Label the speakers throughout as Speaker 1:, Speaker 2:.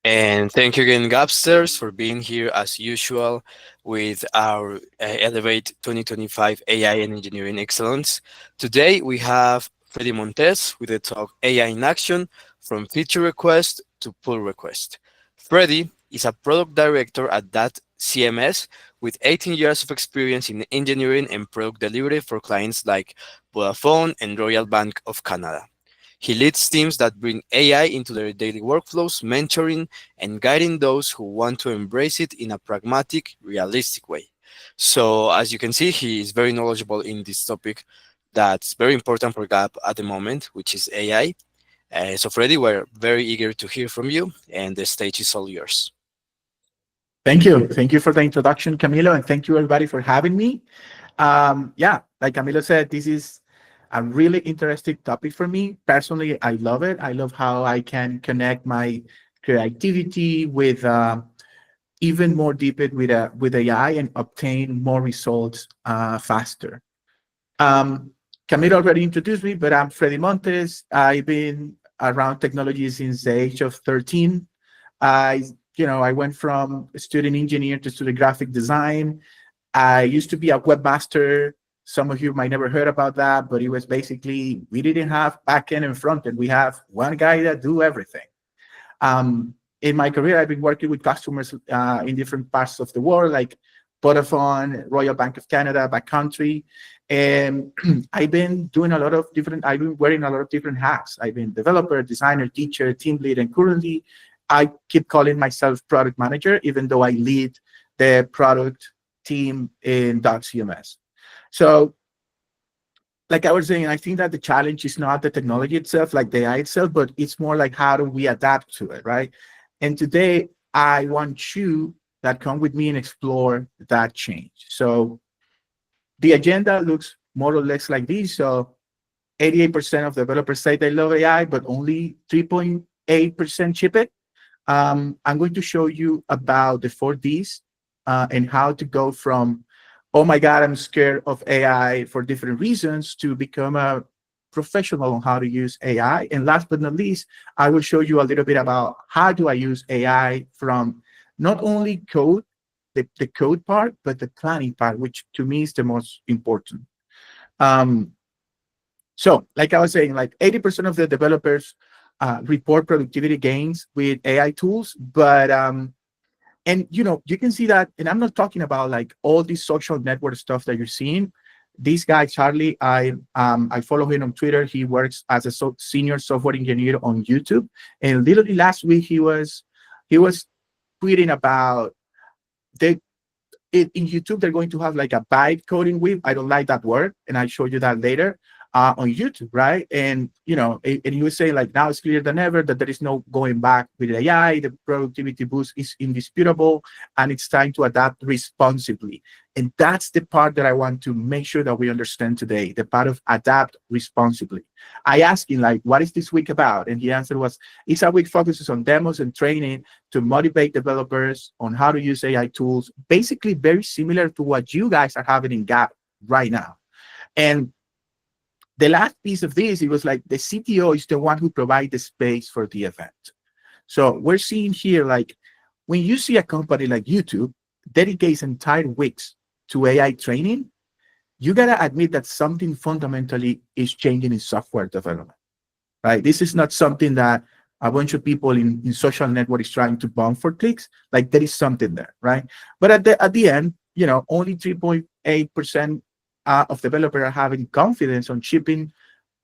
Speaker 1: And thank you again, Gapsters, for being here as usual with our Elevate 2025 AI and Engineering Excellence. Today we have Freddy Montes with the talk AI in Action from feature request to pull request. Freddy is a product director at that CMS with 18 years of experience in engineering and product delivery for clients like Vodafone and Royal Bank of Canada. He leads teams that bring AI into their daily workflows, mentoring and guiding those who want to embrace it in a pragmatic, realistic way. So, as you can see, he is very knowledgeable in this topic that's very important for Gap at the moment, which is AI. So, Freddy, we're very eager to hear from you, and the stage is all yours.
Speaker 2: Thank you. Thank you for the introduction, Camilo, and thank you everybody for having me. Yeah, like Camilo said, this is a really interesting topic for me. Personally, I love it. I love how I can connect my creativity with even more deeper with AI and obtain more results faster. Um, Camilo already introduced me, but I'm Freddy Montes. I've been around technology since the age of 13. I, I went from student engineer to student graphic design. I used to be a webmaster. Some of you might never heard about that, but it was basically, we didn't have backend and frontend. We have one guy that do everything. In my career, I've been working with customers in different parts of the world, like Vodafone, Royal Bank of Canada, backcountry. And I've been wearing a lot of different hats. I've been developer, designer, teacher, team lead, and currently I keep calling myself product manager, even though I lead the product team in .cms. So like I was saying, I think that the challenge is not the technology itself, like the AI itself, but it's more like how do we adapt to it, right? And today I want you that come with me and explore that change. So the agenda looks more or less like this. So 88% of developers say they love AI, but only 3.8% ship it. I'm going to show you about the 4Ds and how to go from, oh my God, I'm scared of AI for different reasons, to become a professional on how to use AI. And last but not least, I will show you a little bit about how do I use AI from not only the code part, but the planning part, which to me is the most important. Um, so like I was saying, like 80% of the developers report productivity gains with AI tools, but and you can see that, and I'm not talking about like all this social network stuff that you're seeing. This guy Charlie, I follow him on Twitter. He works as a senior software engineer on YouTube, and literally last week he was tweeting about they in YouTube they're going to have like a vibe coding week. I don't like that word, and I'll show you that later on YouTube, right? And and he was saying like now it's clearer than ever that there is no going back with AI. The productivity boost is indisputable, and it's time to adapt responsibly. And that's the part that I want to make sure that we understand today, the part of adapt responsibly. I asked him like, what is this week about? And the answer was, it's a week focuses on demos and training to motivate developers on how to use AI tools, basically very similar to what you guys are having in Gap right now. And the last piece of this, it was like the CTO is the one who provides the space for the event. So we're seeing here, like when you see a company like YouTube dedicates entire weeks to AI training, you gotta admit that something fundamentally is changing in software development, right? This is not something that a bunch of people in social network is trying to bomb for clicks. Like there is something there, right? But at the end, only 3.8% of developers are having confidence on shipping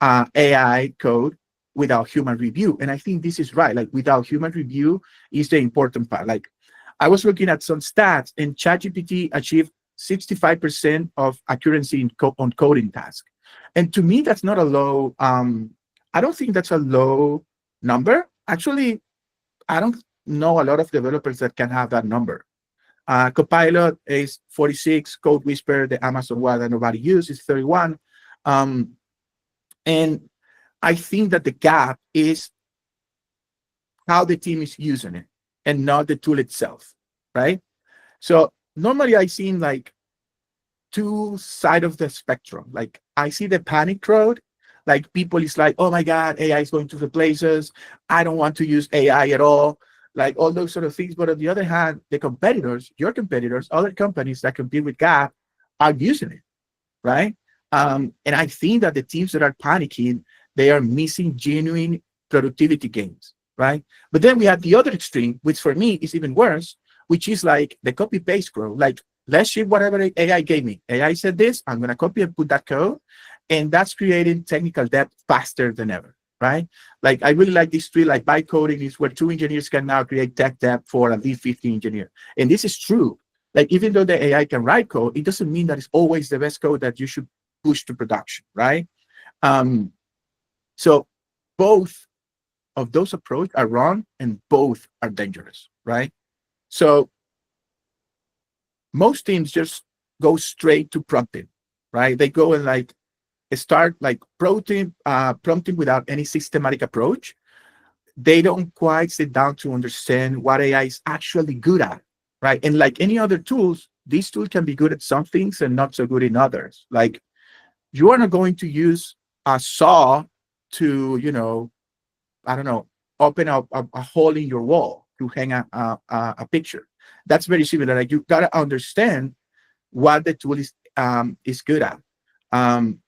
Speaker 2: AI code without human review. And I think this is right. Like without human review is the important part. Like I was looking at some stats, and ChatGPT achieved 65% of accuracy on coding tasks. And to me, that's not a low. I don't think that's a low number. Actually, I don't know a lot of developers that can have that number. Copilot is 46. Code Whisper, the Amazon one that nobody uses, is 31. Um, and I think that the gap is how the team is using it and not the tool itself, right? So normally I see like two sides of the spectrum. Like I see the panic crowd, like people is like, oh my God, AI is going to replace us. I don't want to use AI at all. like all those sort of things. But on the other hand, the competitors, your competitors, other companies that compete with Gap are using it, right? And I think that the teams that are panicking, they are missing genuine productivity gains, right? But then we have the other extreme, which for me is even worse, which is like the copy paste grow. Like, let's ship whatever AI gave me. AI said this, I'm going to copy and put that code. And that's creating technical debt faster than ever, right? Like, I really like this tree, like by coding is where two engineers can now create tech debt for at least 50 engineers. And this is true. Like, even though the AI can write code, it doesn't mean that it's always the best code that you should push to production, right? Um, so both of those approaches are wrong and both are dangerous, right? So most teams just go straight to prompting, right? They go and like start like prompting without any systematic approach. They don't quite sit down to understand what AI is actually good at, right? And like any other tools, these tools can be good at some things and not so good in others. Like, you are not going to use a saw to, I don't know, open up a hole in your wall to hang a picture. That's very similar. Like, you gotta understand what the tool is good at. Um,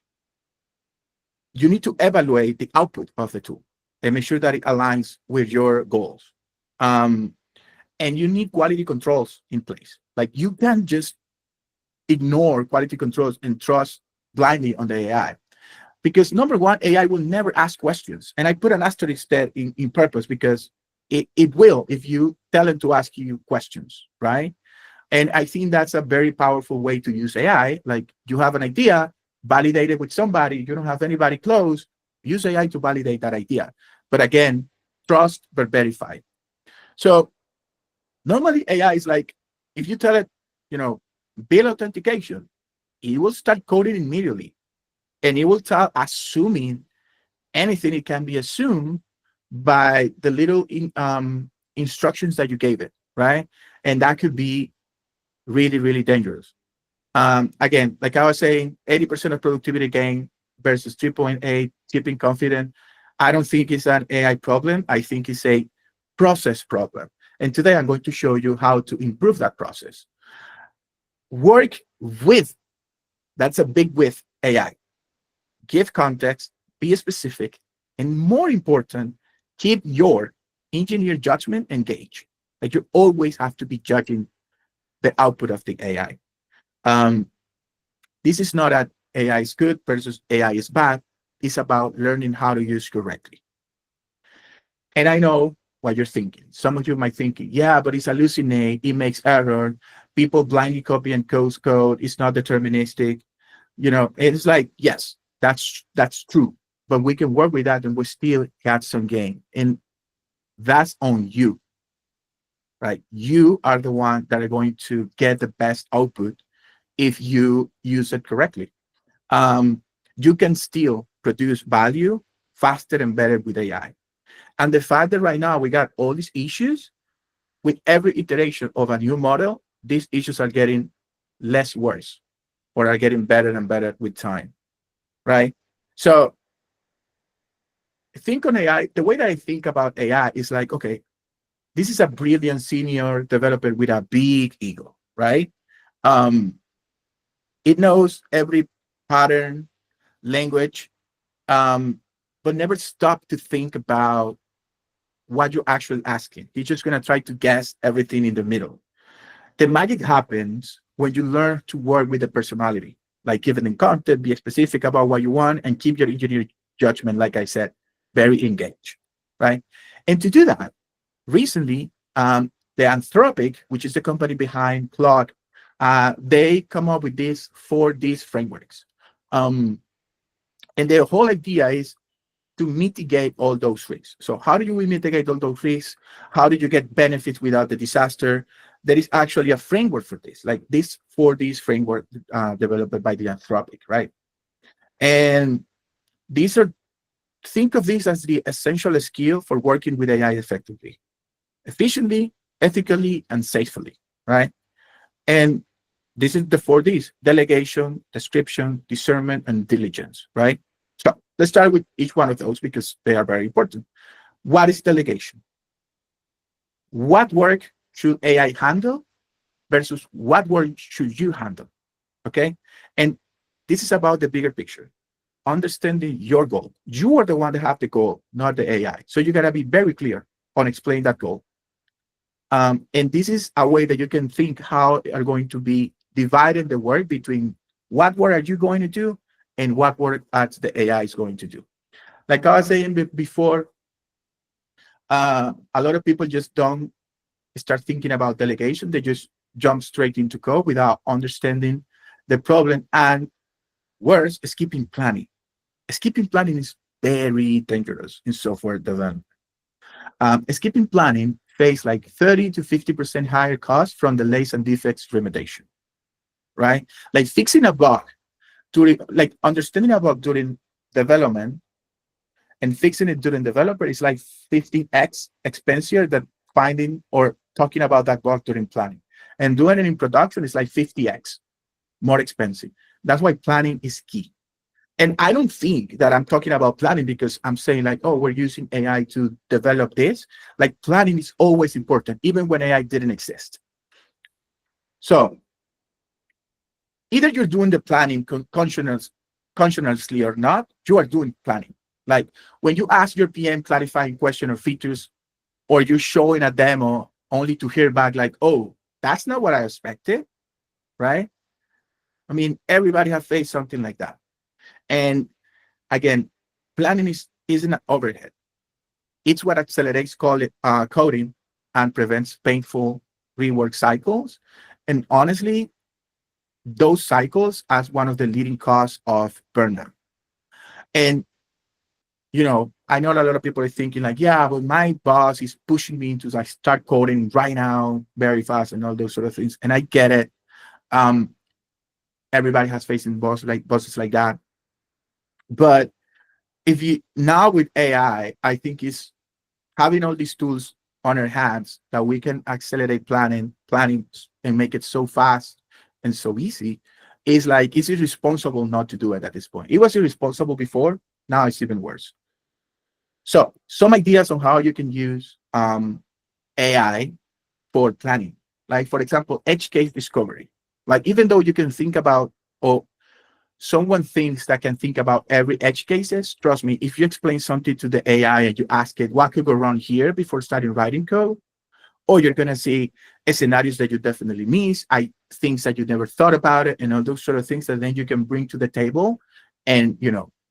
Speaker 2: you need to evaluate the output of the tool and make sure that it aligns with your goals. Um, and you need quality controls in place. Like, you can't just ignore quality controls and trust blindly on the AI. Because number one, AI will never ask questions. And I put an asterisk there in purpose because it will if you tell it to ask you questions, right? And I think that's a very powerful way to use AI. Like, you have an idea, validate it with somebody, you don't have anybody close, use AI to validate that idea. But again, trust but verify. So normally AI is like, if you tell it, build authentication, it will start coding immediately. And it will start assuming anything it can be assumed by the little instructions that you gave it, right? And that could be really, really dangerous. Again, like I was saying, 80% of productivity gain versus 3.8, keeping confident. I don't think it's an AI problem. I think it's a process problem. And today I'm going to show you how to improve that process. Work with, that's a big with AI. Give context, be specific, and more important, keep your engineer judgment engaged. Like, you always have to be judging the output of the AI. Um, this is not that AI is good versus AI is bad. It's about learning how to use correctly. And I know what you're thinking. Some of you might think, yeah, but it's hallucinate, it makes error. People blindly copy and post code. It's not deterministic. It's like, yes, that's true. But we can work with that and we still have some gain. And that's on you, right? You are the one that are going to get the best output if you use it correctly. You can still produce value faster and better with AI. And the fact that right now we got all these issues, with every iteration of a new model, these issues are getting less worse or are getting better and better with time, right? So think on AI, the way that I think about AI is like, okay, this is a brilliant senior developer with a big ego, right? Um, it knows every pattern, language, um, but never stop to think about what you're actually asking. He's just going to try to guess everything in the middle. The magic happens when you learn to work with the personality, like giving them content, be specific about what you want, and keep your engineering judgment, like I said, very engaged, right? And to do that, recently, the Anthropic, which is the company behind Claude, they come up with these 4Ds frameworks. Um, and the whole idea is to mitigate all those risks. So how do you mitigate all those risks? How do you get benefits without the disaster? There is actually a framework for this, like this 4Ds framework developed by the Anthropic, right? And these are, think of this as the essential skill for working with AI effectively, efficiently, ethically, and safely, right? And this is the 4Ds: delegation, description, discernment, and diligence, right? So let's start with each one of those because they are very important. What is delegation? what work should AI handle versus what work should you handle. Okay. And this is about the bigger picture, understanding your goal. You are the one that have the goal, not the AI. So you got to be very clear on explaining that goal. And this is a way that you can think how are going to be dividing the work between what work are you going to do and what work the AI is going to do. Like I was saying before, a lot of people just don't start thinking about delegation. They just jump straight into code without understanding the problem. And worse, skipping planning. Skipping planning is very dangerous in software development. Skipping planning face like 30 to 50% higher cost from delays and defects remediation, right? Like fixing a bug during, like understanding a bug during development and fixing it during developer is like 50x expensive than finding or talking about that bug during planning. And doing it in production is like 50x more expensive. That's why planning is key. And I don't think that I'm talking about planning because I'm saying like, oh, we're using AI to develop this. Like planning is always important, even when AI didn't exist. So either you're doing the planning consciously or not, you are doing planning. Like when you ask your PM clarifying question or features, or you're showing a demo only to hear back like, oh, that's not what I expected, right? I mean, everybody has faced something like that. And again, planning isn't an overhead. It's what accelerates coding and prevents painful rework cycles. And honestly, those cycles as one of the leading cause of burnout. And I know a lot of people are thinking like, yeah, but my boss is pushing me to like start coding right now, very fast, and all those sort of things. And I get it. Um, Everybody has facing bosses like that. But if you now with AI, I think is having all these tools on our hands that we can accelerate planning and make it so fast and so easy is like it's irresponsible not to do it at this point. It was irresponsible before, now it's even worse. So some ideas on how you can use AI for planning. Like for example, edge case discovery. Like even though you can think about or someone thinks that can think about every edge cases, trust me, if you explain something to the AI and you ask it what could go wrong here before starting writing code, or you're gonna see scenarios that you definitely miss, things that you never thought about it, and all those sort of things that then you can bring to the table and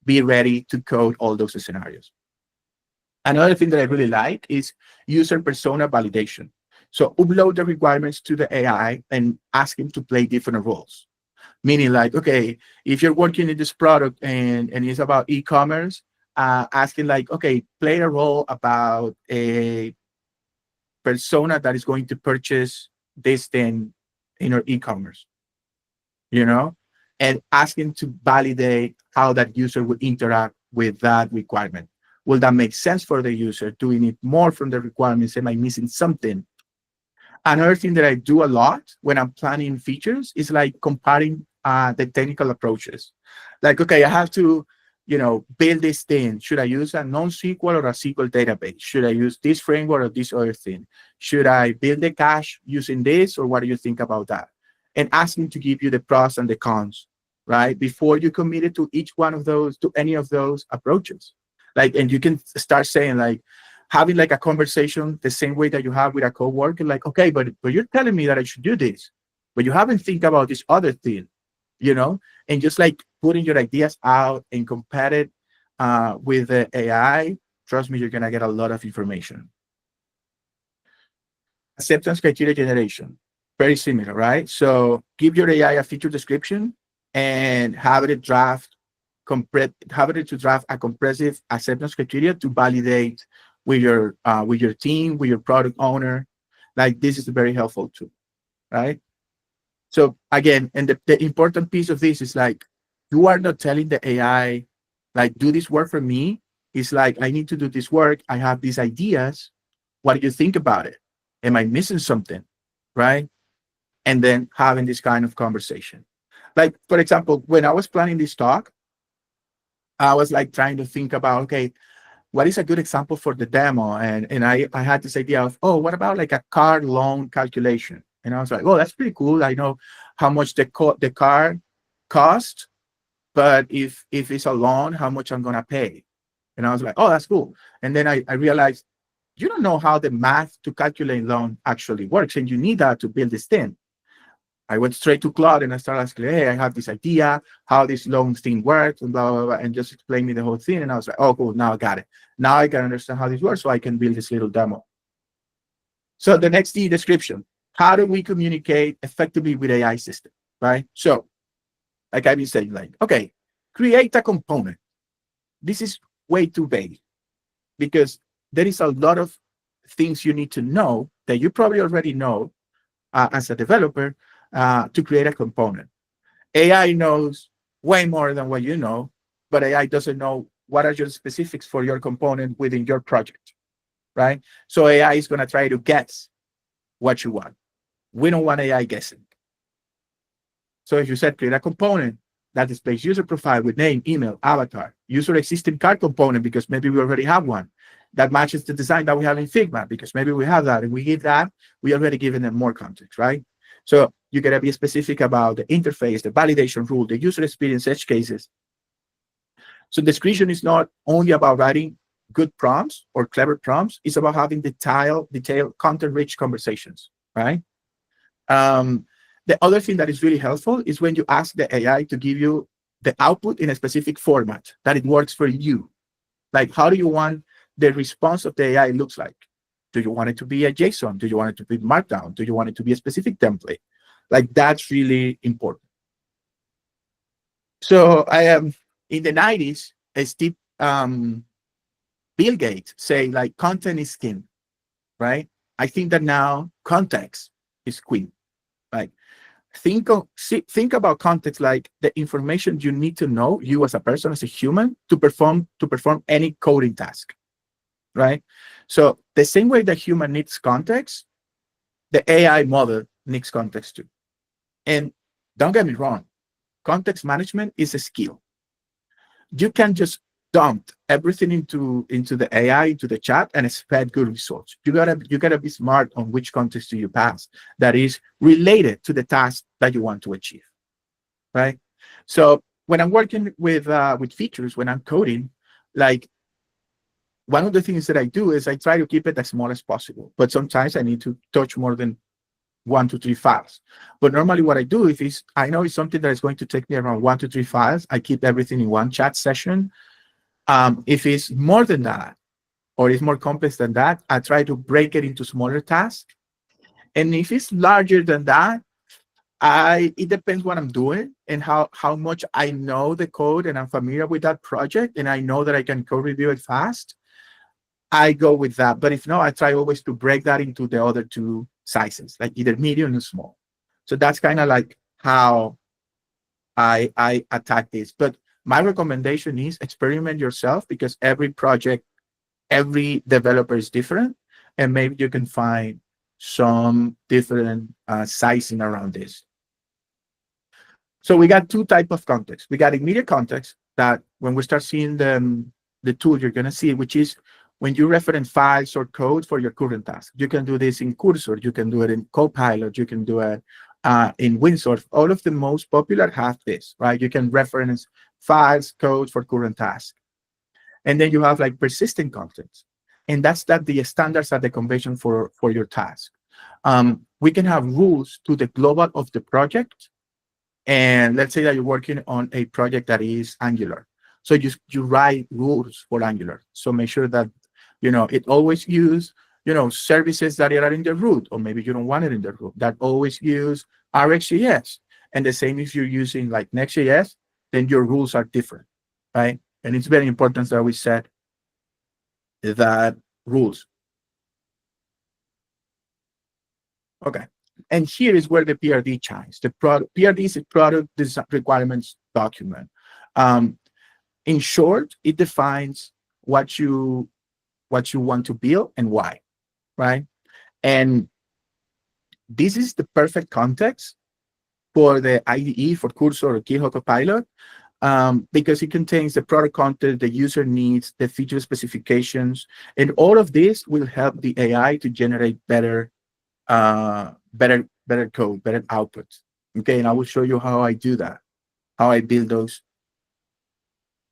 Speaker 2: be ready to code all those scenarios. Another thing that I really like is user persona validation. So upload the requirements to the AI and ask him to play different roles. Meaning like, okay, if you're working in this product and it's about e-commerce, asking like, okay, play a role about a persona that is going to purchase this thing in your e-commerce, you know, and asking to validate how that user would interact with that requirement. Will that make sense for the user? Doing it more from the requirements? Am I missing something? Another thing that I do a lot when I'm planning features is like comparing the technical approaches. Like, okay, I have to, build this thing. Should I use a non-SQL or a SQL database? Should I use this framework or this other thing? Should I build the cache using this, or what do you think about that? And asking to give you the pros and the cons, right? Before you commit it to each one of those, to any of those approaches. Like, and you can start saying like, having like a conversation the same way that you have with a coworker, like, okay, but you're telling me that I should do this, but you haven't think about this other thing, and just like putting your ideas out and compare it with the AI. Trust me, you're gonna get a lot of information. Acceptance criteria generation, very similar, right? So give your AI a feature description and have it to draft a compressive acceptance criteria to validate with your team, with your product owner. Like this is very helpful too, right? So again, and the important piece of this is like you are not telling the AI like do this work for me. It's like I need to do this work. I have these ideas. What do you think about it? Am I missing something? Right? And then having this kind of conversation. Like, for example, when I was planning this talk, I was like trying to think about, okay, what is a good example for the demo? And I had this idea of, oh, what about like a car loan calculation? And I was like, oh, that's pretty cool. I know how much the car cost, but if it's a loan, how much I'm gonna pay. And I was like, oh, that's cool. And then I realized you don't know how the math to calculate loan actually works, and you need that to build this thing. I went straight to Claude and I started asking, hey, I have this idea, how this loan thing works, and blah, blah, blah, and just explain me the whole thing. And I was like, oh, cool, now I got it. Now I can understand how this works, so I can build this little demo. So the next D, description. How do we communicate effectively with AI system, right? So like I've been saying, like, okay, create a component. This is way too vague because there is a lot of things you need to know that you probably already know as a developer to create a component. AI knows way more than what you know, but AI doesn't know what are your specifics for your component within your project, right? So AI is going to try to guess what you want. We don't want AI guessing. So if you said create a component that displays user profile with name, email, avatar, user existing card component, because maybe we already have one that matches the design that we have in Figma, because maybe we have that and we give that, we already given them more context, right? So you gotta be specific about the interface, the validation rule, the user experience edge cases. So description is not only about writing good prompts or clever prompts, it's about having detailed, content-rich conversations, right? Um, the other thing that is really helpful is when you ask the AI to give you the output in a specific format that it works for you. Like, how do you want the response of the AI looks like? Do you want it to be a JSON? Do you want it to be Markdown? Do you want it to be a specific template? Like, that's really important. So I am in the 90s, Steve Bill Gates say like content is king, right? I think that now context is queen. Like think about context like the information you need to know, you as a person, as a human, to perform any coding task, right? So the same way the human needs context, the AI model needs context too. And don't get me wrong, context management is a skill. You can just dump everything into the AI, into the chat, and expect good results. You gotta be smart on which context do you pass that is related to the task that you want to achieve, right? So when I'm working with features, when I'm coding, like one of the things that I do is I try to keep it as small as possible. But sometimes I need to touch more than 1 to 3 files. But normally what I do, if it's I know it's something that is going to take me around 1 to 3 files, I keep everything in one chat session. If it's more than that, or it's more complex than that, I try to break it into smaller tasks. And if it's larger than that, it depends what I'm doing and how much I know the code and I'm familiar with that project and I know that I can code review it fast. I go with that. But if not, I try always to break that into the other two sizes, like either medium and small. So that's kind of like how I attack this. But my recommendation is experiment yourself because every project, every developer is different, and maybe you can find some different sizing around this. So we got two type of context. We got immediate context that when we start seeing the tool, you're going to see, which is when you reference files or code for your current task. You can do this in Cursor. You can do it in Copilot. You can do it in Windsurf. All of the most popular have this, right? You can reference files, code for current task. And then you have like persistent content. And that's the standards are the convention for your task. We can have rules to the global of the project. And let's say that you're working on a project that is Angular. So you write rules for Angular. So make sure that, it always use, services that are in the root, or maybe you don't want it in the root, that always use RxJS. And the same if you're using like Next.js, then your rules are different, right? And it's very important that we set that rules. Okay. And here is where the PRD shines. The PRD is a product requirements document. In short, it defines what you want to build and why, right? And this is the perfect context for the IDE, for Cursor or GitHub Copilot, because it contains the product content, the user needs, the feature specifications, and all of this will help the AI to generate better code, better outputs. Okay, and I will show you how I do that, how I build those.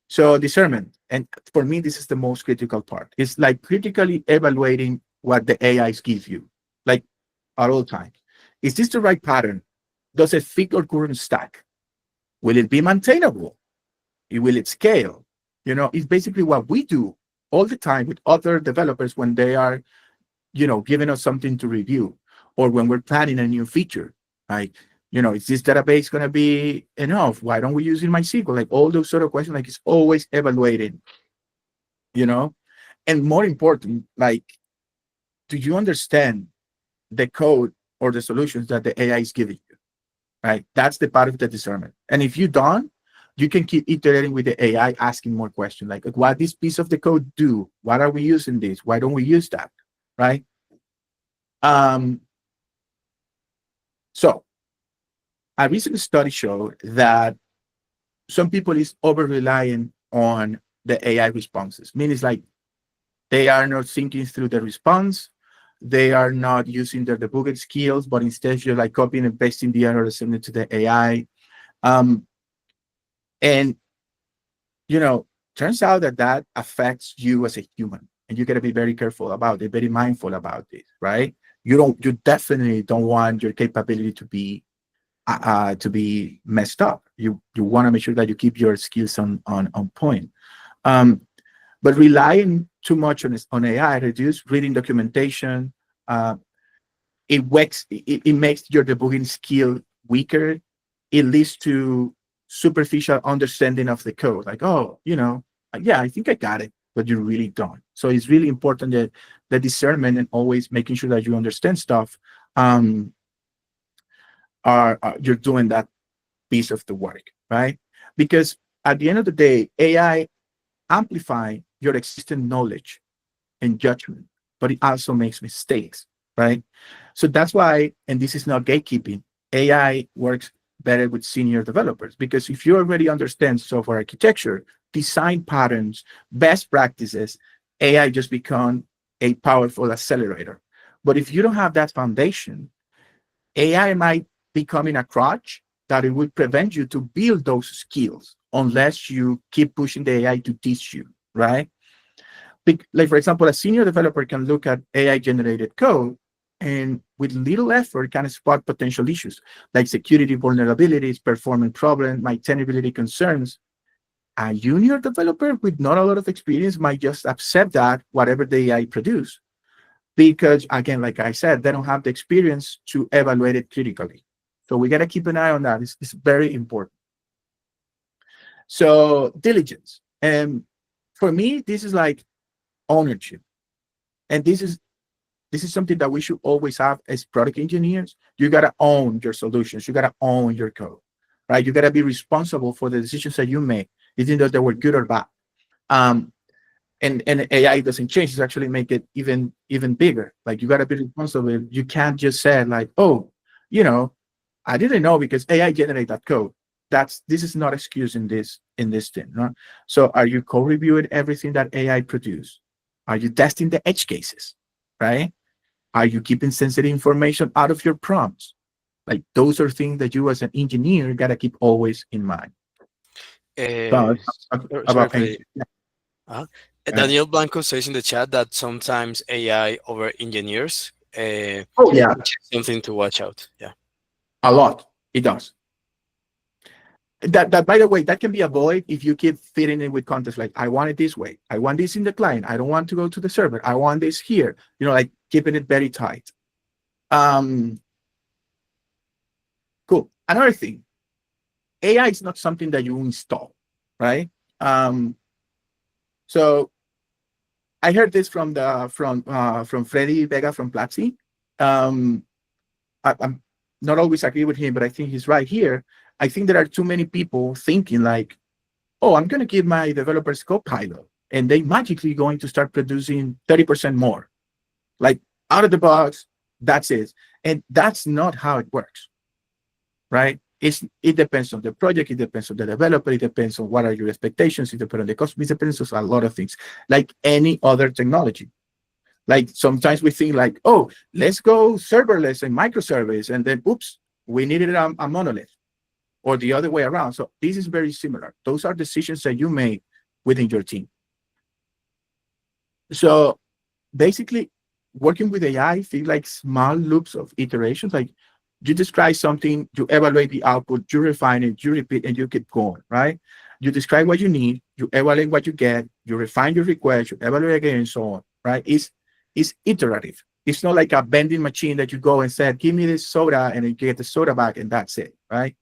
Speaker 2: So discernment, and for me, this is the most critical part. It's like critically evaluating what the AIs give you, like at all times. Is this the right pattern? Does it fit our current stack? Will it be maintainable? Will it scale? It's basically what we do all the time with other developers when they are, giving us something to review, or when we're planning a new feature. Like, is this database going to be enough? Why don't we use it in MySQL? Like all those sort of questions, like it's always evaluating, you know? And more important, like, do you understand the code or the solutions that the AI is giving you? Right? That's the part of the discernment. And if you don't, you can keep iterating with the AI, asking more questions like, what this piece of the code do? Why are we using this? Why don't we use that? Right? Um, so a recent study showed that some people is over relying on the AI responses. Meaning it's like they are not thinking through the response. They are not using their debugging skills, but instead you're like copying and pasting the error and sending it to the AI. Um, and turns out that that affects you as a human, and you got to be very careful about it, very mindful about this, right? You definitely don't want your capability to be messed up. You want to make sure that you keep your skills on point. Um, but relying too much on AI reduce reading documentation. Uh, it makes your debugging skill weaker. It leads to superficial understanding of the code. Like, oh, yeah, I think I got it, but you really don't. So it's really important that the discernment and always making sure that you understand stuff um, are you're doing that piece of the work, right? Because at the end of the day, AI amplify your existing knowledge and judgment, but it also makes mistakes, right? So that's why, and this is not gatekeeping, AI works better with senior developers because if you already understand software architecture, design patterns, best practices, AI just become a powerful accelerator. But if you don't have that foundation, AI might become in a crutch that it will prevent you to build those skills unless you keep pushing the AI to teach you, right? Like, for example, a senior developer can look at AI generated code and with little effort can spot potential issues like security vulnerabilities, performance problems, maintainability concerns. A junior developer with not a lot of experience might just accept that whatever the AI produce because, again, like I said, they don't have the experience to evaluate it critically. So we got to keep an eye on that. It's very important. So diligence. And for me, this is like ownership. And this is something that we should always have as product engineers. You got to own your solutions. You got to own your code, right? You got to be responsible for the decisions that you make, even though they were good or bad. Um, and AI doesn't change. It's actually make it even bigger. Like you got to be responsible. You can't just say like, oh, you know, I didn't know because AI generate that code. This is not excuse in this thing. No? So are you co-reviewing everything that AI produce? Are you testing the edge cases, right? Are you keeping sensitive information out of your prompts? Like those are things that you as an engineer gotta keep always in mind. So
Speaker 1: Sorry,
Speaker 2: about
Speaker 1: Freddy.
Speaker 2: yeah,
Speaker 1: Uh,
Speaker 2: uh,
Speaker 1: Daniel Blanco says in the chat that sometimes AI over engineers,
Speaker 2: oh yeah,
Speaker 1: which is something to watch out. Yeah.
Speaker 2: a lot. It does. That by the way, that can be avoided if you keep fitting it with context. Like I want it this way. I want this in the client. I don't want to go to the server. I want this here. Like keeping it very tight. Um, cool. Another thing, AI is not something that you install, right? Um, so I heard this from Freddy Vega from Platzi. Um, I'm not always agree with him, but I think he's right here. I think there are too many people thinking like, oh, I'm going to give my developers Copilot, and they magically going to start producing 30% more, like out of the box. That's it, and that's not how it works, right? It depends on the project, it depends on the developer, it depends on what are your expectations, it depends on the cost, it depends on a lot of things, like any other technology. Like sometimes we think like, oh, let's go serverless and microservice, and then oops, we needed a monolith, or the other way around. So this is very similar. Those are decisions that you make within your team. So basically, working with AI feel like small loops of iterations. Like you describe something, you evaluate the output, you refine it, you repeat, and you keep going, right? You describe what you need, you evaluate what you get, you refine your request, you evaluate again, and so on, right? It's iterative. It's not like a vending machine that you go and said, give me this soda, and you get the soda back, and that's it, right?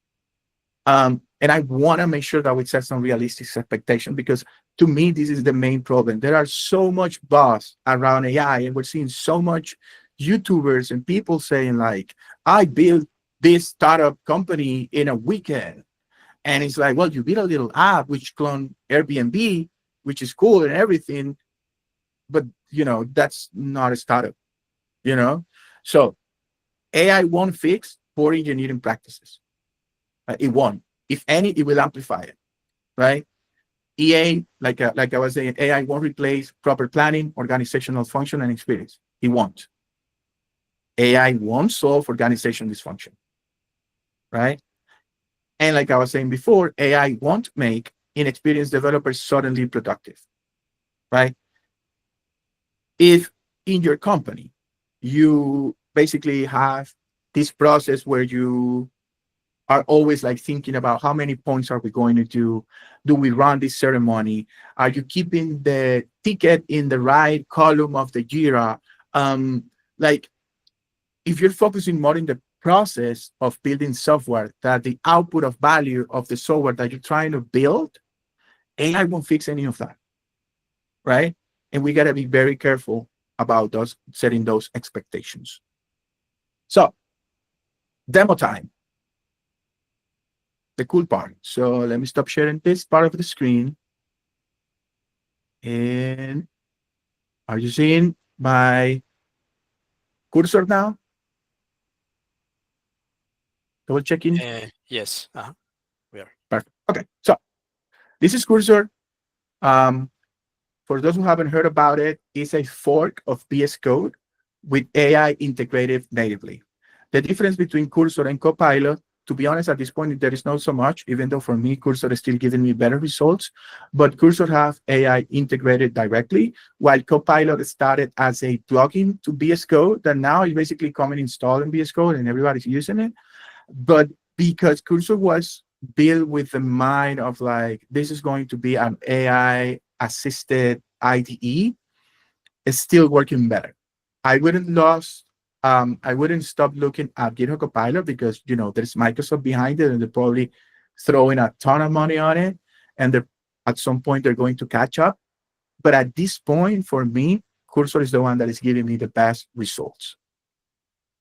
Speaker 2: And I want to make sure that we set some realistic expectation, because to me, this is the main problem. There are so much buzz around AI, and we're seeing so much YouTubers and people saying like, I built this startup company in a weekend. And it's like, well, you build a little app which clone Airbnb, which is cool and everything, but that's not a startup, you know? So AI won't fix poor engineering practices. It won't. If any, it will amplify it, right? EA, like I was saying, AI won't replace proper planning, organizational function, and experience. It won't. AI won't solve organization dysfunction, right? And like I was saying before, AI won't make inexperienced developers suddenly productive, right? If in your company you basically have this process where you are always like thinking about how many points are we going to do? Do we run this ceremony? Are you keeping the ticket in the right column of the Jira? Like if you're focusing more in the process of building software, that the output of value of the software that you're trying to build, AI won't fix any of that, right? And we got to be very careful about those setting those expectations. So demo time, the cool part. So let me stop sharing this part of the screen. And are you seeing my cursor now? Double checking.
Speaker 1: Yes, we are.
Speaker 2: Perfect. Okay. So this is cursor. Um, for those who haven't heard about it, it's a fork of VS Code with AI integrated natively. The difference between Cursor and Copilot, to be honest, at this point, there is not so much, even though for me, Cursor is still giving me better results. But Cursor have AI integrated directly, while Copilot started as a plugin to VS Code that now is basically coming installed in VS Code and everybody's using it. But because Cursor was built with the mind of like, this is going to be an AI assisted IDE, it's still working better. I wouldn't lose, I wouldn't stop looking at GitHub Copilot because there's Microsoft behind it and they're probably throwing a ton of money on it, and they're at some point they're going to catch up. But at this point, for me, Cursor is the one that is giving me the best results.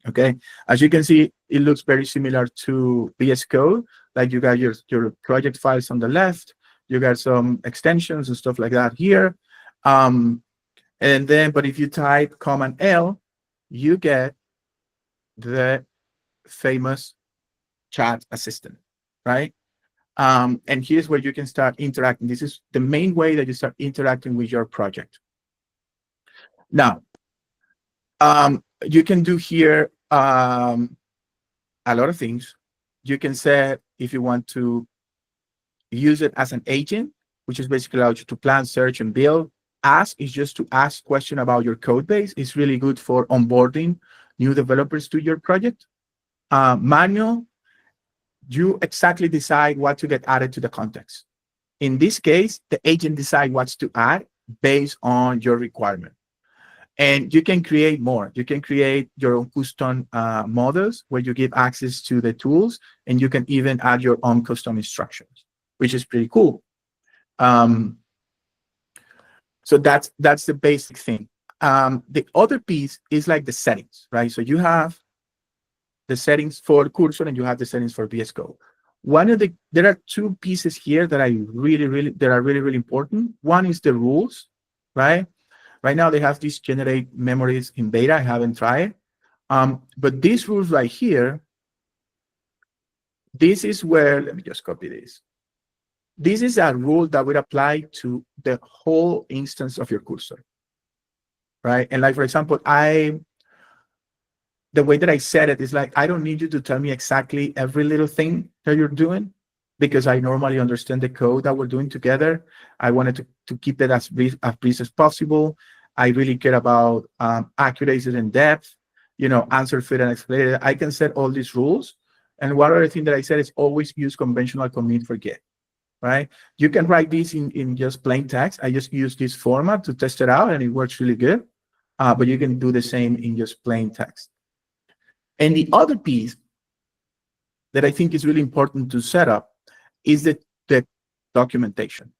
Speaker 2: Okay, as you can see, it looks very similar to VS Code. Like you got your project files on the left, you got some extensions and stuff like that here. And then, but if you type Command L, you get the famous chat assistant, right? And here's where you can start interacting. This is the main way that you start interacting with your project. Now, you can do here a lot of things. You can set if you want to use it as an agent, which is basically allows you to plan, search, and build. Ask is just to ask question about your code base. It's really good for onboarding new developers to your project. Manual, you exactly decide what to get added to the context. In this case, the agent decide what's to add based on your requirement. And you can create more. You can create your own custom models where you give access to the tools, and you can even add your own custom instructions, which is pretty cool. So that's the basic thing. The other piece is like the settings, right? So you have the settings for Cursor and you have the settings for VS Code. There are two pieces here that are really important. One is the rules, right? Right now they have these generate memories in beta. I haven't tried. But these rules right here, this is where, let me just copy this. This is a rule that would apply to the whole instance of your cursor, right? And like, for example, the way that I said it is like, I don't need you to tell me exactly every little thing that you're doing because I normally understand the code that we're doing together. I wanted to keep it as brief as possible. I really care about accuracy and depth, answer fit and explain it. I can set all these rules. And one other thing that I said is always use conventional commit forget, right? You can write this in just plain text. I just use this format to test it out and it works really good. But you can do the same in just plain text. And the other piece that I think is really important to set up is the documentation.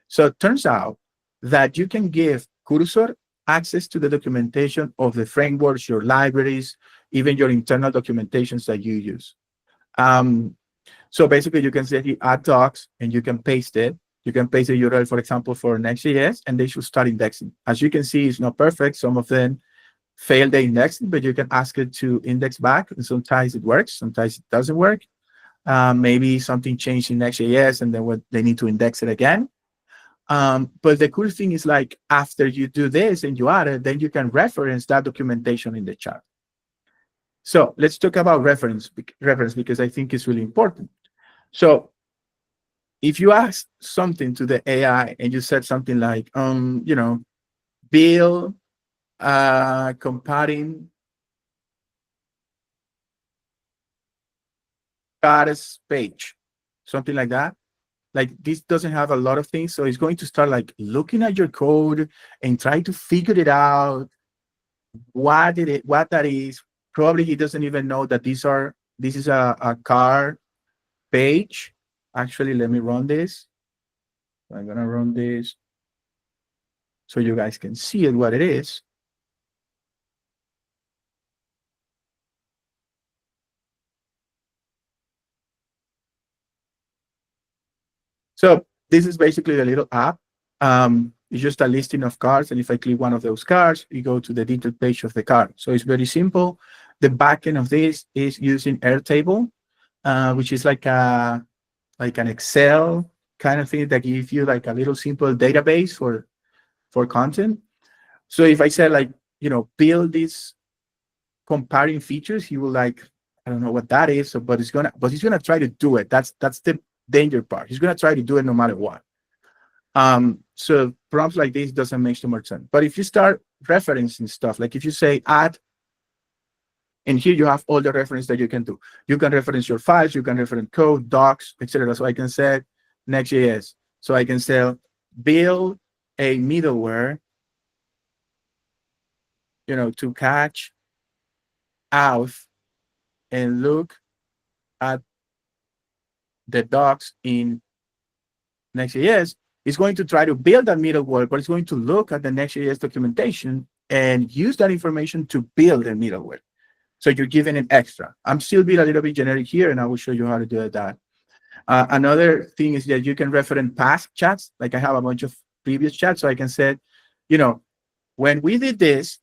Speaker 2: So it turns out that you can give Cursor access to the documentation of the frameworks, your libraries, even your internal documentations that you use. Um, so basically, you can say add docs and you can paste it. You can paste the URL, for example, for Next.js, and they should start indexing. As you can see, it's not perfect. Some of them fail the indexing, but you can ask it to index back. And sometimes it works, sometimes it doesn't work. Maybe something changed in Next.js and then they need to index it again. But the cool thing is like after you do this and you add it, then you can reference that documentation in the chart. So let's talk about reference because I think it's really important. So if you ask something to the AI and you said something like, build comparing status page, something like that. Like this doesn't have a lot of things, so it's going to start like looking at your code and try to figure it out. What that is? Probably he doesn't even know that this is a car page. Actually, let me run this. I'm gonna run this so you guys can see it what it is. So this is basically a little app. It's just a listing of cars, and if I click one of those cars, you go to the detailed page of the car. So it's very simple. The backend of this is using Airtable, which is like an Excel kind of thing that gives you like a little simple database for content. So if I said like build these comparing features, he will like I don't know what that is. So, but he's gonna try to do it. That's the danger part. He's gonna try to do it no matter what. So prompts like this doesn't make too much sense. But if you start referencing stuff, like if you say add, and here you have all the reference that you can do. You can reference your files, you can reference code, docs, etc. So I can say Next.js. So I can say build a middleware, to catch out and look at the docs in Next.js. It's going to try to build that middleware, but it's going to look at the Next.js documentation and use that information to build a middleware. So you're giving it extra. I'm still being a little bit generic here, and I will show you how to do that. Another thing is that you can reference past chats. Like I have a bunch of previous chats, so I can say, when we did this,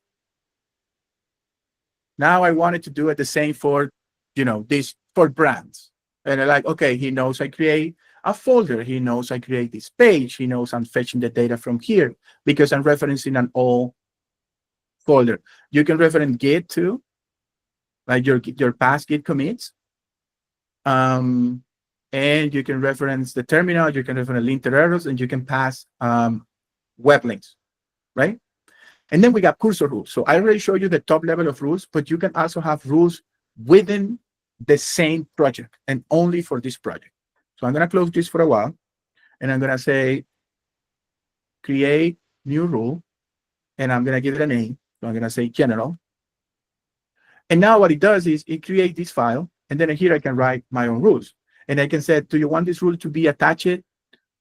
Speaker 2: now I wanted to do it the same for, this for brands. And they're like, okay, he knows I create a folder. He knows I create this page. He knows I'm fetching the data from here because I'm referencing an old folder. You can reference Git too, like your past Git commits. And you can reference the terminal, you can reference linted errors, and you can pass web links, right? And then we got cursor rules. So I already showed you the top level of rules, but you can also have rules within the same project and only for this project. So I'm going to close this for a while, and I'm going to say create new rule, and I'm going to give it a name. So I'm going to say general. And now what it does is it creates this file, and then here I can write my own rules. And I can say, do you want this rule to be attached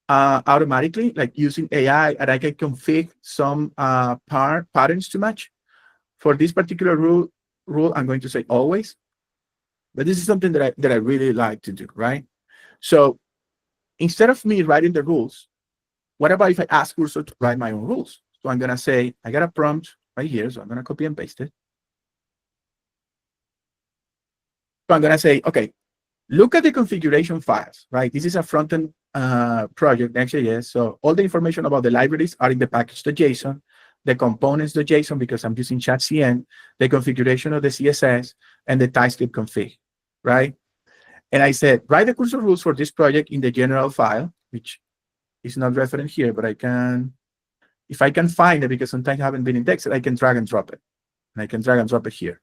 Speaker 2: automatically, like using AI, and I can configure some patterns to match? For this particular rule, I'm going to say always. But this is something that I really like to do, right? So instead of me writing the rules, what about if I ask Cursor to write my own rules? So I'm going to say, I got a prompt right here, so I'm going to copy and paste it. So I'm going to say, okay, Look at the configuration files, right? This is a front-end project, Next.js. So all the information about the libraries are in the package.json, the components.json, because I'm using chatcn, the configuration of the CSS, and the TypeScript config, right? And I said, write the cursor rules for this project in the general file, which is not referenced here, but I can, if I can find it, because sometimes I haven't been indexed, I can drag and drop it. And I can drag and drop it here.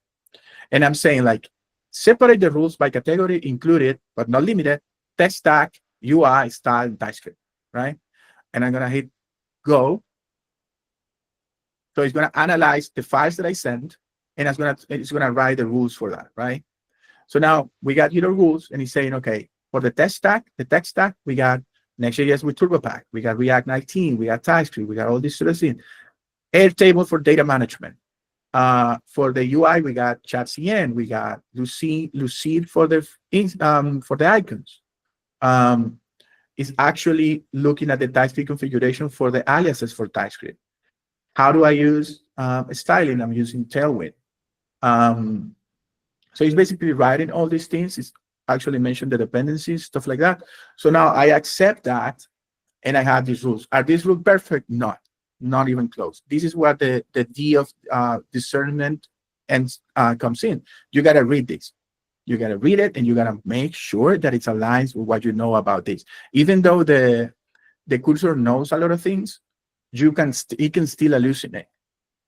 Speaker 2: And I'm saying like, separate the rules by category, included, but not limited, tech stack, UI, style, and TypeScript, right? And I'm gonna hit go. So it's gonna analyze the files that I sent, and it's gonna write the rules for that, right? So now we got here the rules, and he's saying, okay, for the tech stack, we got Next.js with TurboPack, we got React 19, we got TypeScript, we got all these sort of things. Airtable for data management. For the UI, we got chatcn, we got Lucid for the icons. Is actually looking at the TypeScript configuration for the aliases for TypeScript. How do I use styling? I'm using Tailwind. Um, so it's basically writing all these things. It's actually mentioned the dependencies, stuff like that. So now I accept that, and I have these rules. Are these rules perfect? Not even close. This is where the D of discernment and comes in. You got to read this. You got to read it, and you got to make sure that it aligns with what you know about this. Even though the cursor knows a lot of things, it can still hallucinate.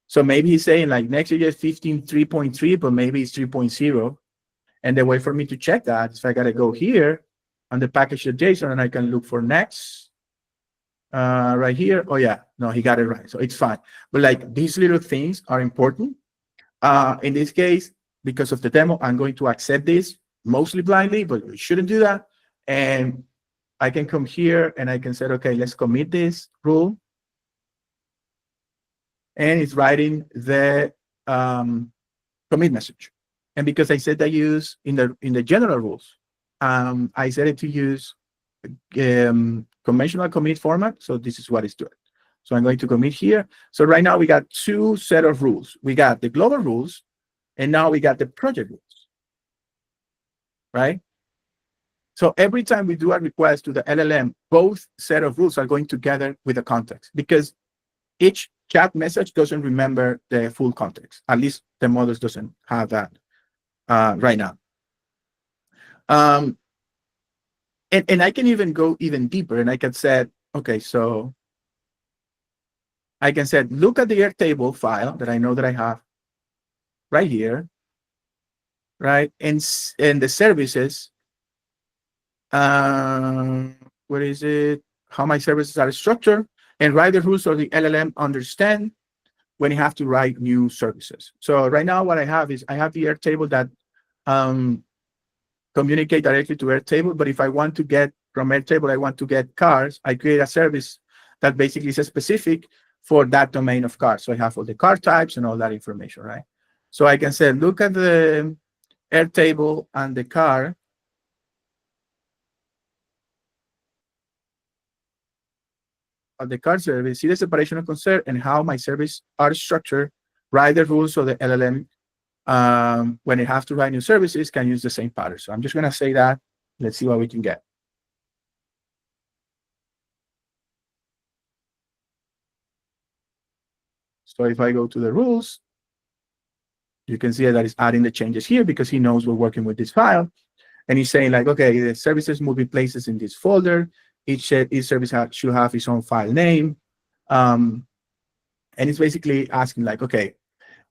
Speaker 2: So maybe he's saying like Next.js 15 3.3, but maybe it's 3.0. And the way for me to check that is I got to go here on the package.json, and I can look for next right here. Oh yeah, no, he got it right. So it's fine. But like these little things are important. In this case, because of the demo, I'm going to accept this mostly blindly, but we shouldn't do that. And I can come here and I can say, okay, let's commit this rule. And it's writing the commit message. And because I said I use in the general rules, I set it to use conventional commit format. So this is what it's doing. So I'm going to commit here. So right now we got two set of rules. We got the global rules, and now we got the project rules, right? So every time we do a request to the LLM, both set of rules are going together with the context, because each chat message doesn't remember the full context. At least the models doesn't have that right now. And I can even go even deeper, and I can say, okay, so I can say, look at the Airtable file that I know that I have right here, right? And the services, where is it? How my services are structured, and write the rules so the LLM understand when you have to write new services. So right now what I have is I have the Airtable that communicate directly to Airtable, but if I want to get from Airtable, I want to get cars, I create a service that basically is specific for that domain of cars. So I have all the car types and all that information, right? So I can say, look at the Airtable and the car. The car service, see the separation of concern and how my service are structured, write the rules so the LLM, when it has to write new services, can use the same pattern. So I'm just going to say that. Let's see what we can get. So if I go to the rules, you can see that it's adding the changes here because he knows we're working with this file. And he's saying like, okay, the services will be places in this folder. Each service should have its own file name. And it's basically asking like, okay,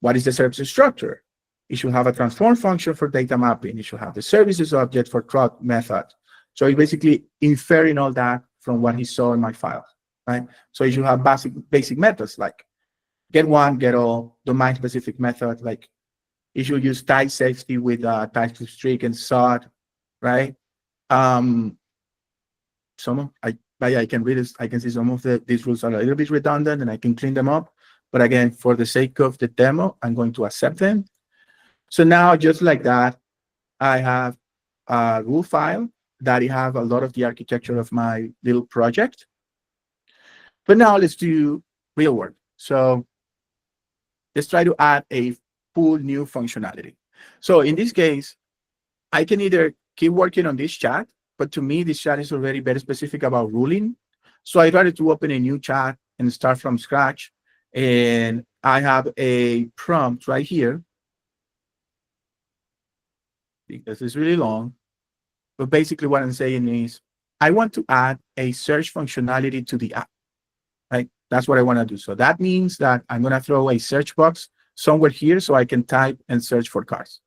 Speaker 2: what is the services structure? It should have a transform function for data mapping. It should have the services object for CRUD method. So he's basically inferring all that from what he saw in my file, right? So you should have basic methods like get one, get all, domain specific method, like you should use type safety with type to strict and sort, right? I can read this, I can see some of these rules are a little bit redundant and I can clean them up. But again, for the sake of the demo, I'm going to accept them. So now, just like that, I have a rule file that I have a lot of the architecture of my little project. But now let's do real work. So let's try to add a full new functionality. So in this case, I can either keep working on this chat, but to me, this chat is already very specific about ruling. So I tried to open a new chat and start from scratch. And I have a prompt right here because it's really long. But basically, what I'm saying is I want to add a search functionality to the app, right? That's what I want to do. So that means that I'm going to throw a search box somewhere here so I can type and search for cars.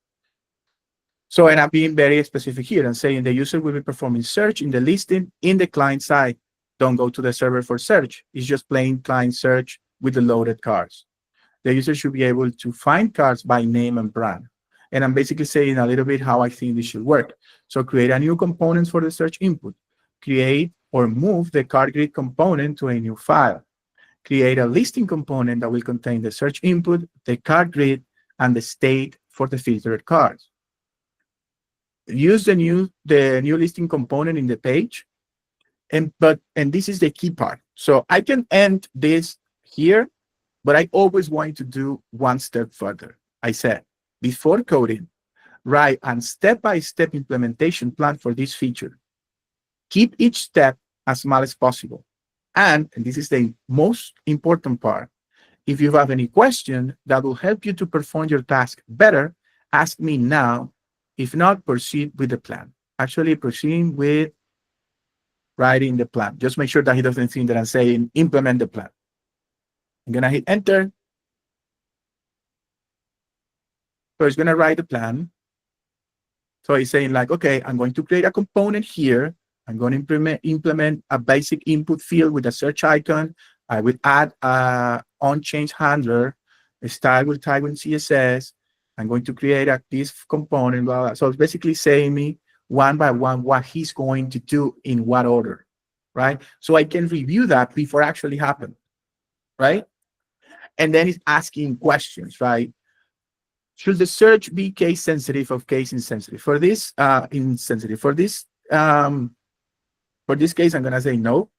Speaker 2: So, and I'm being very specific here and saying the user will be performing search in the listing in the client side. Don't go to the server for search. It's just plain client search with the loaded cars. The user should be able to find cars by name and brand. And I'm basically saying a little bit how I think this should work. So create a new component for the search input. Create or move the car grid component to a new file. Create a listing component that will contain the search input, the car grid, and the state for the filtered cars. Use the new listing component in the page. And this is the key part. So I can end this here, but I always want to do one step further. I said, before coding, write a step-by-step implementation plan for this feature. Keep each step as small as possible. And this is the most important part, if you have any question that will help you to perform your task better, ask me now. If not, proceed with the plan. Actually, proceed with writing the plan. Just make sure that he doesn't think that I'm saying implement the plan. I'm going to hit enter. So it's going to write the plan. So it's saying like, okay, I'm going to create a component here. I'm going to implement a basic input field with a search icon. I will add a on-change handler, a style with type in CSS. I'm going to create this component. Blah, blah. So it's basically saying me one by one what he's going to do in what order, right? So I can review that before actually happen, right? And then it's asking questions, right? Should the search be case sensitive or case insensitive? For this, insensitive. For this case, I'm gonna say no.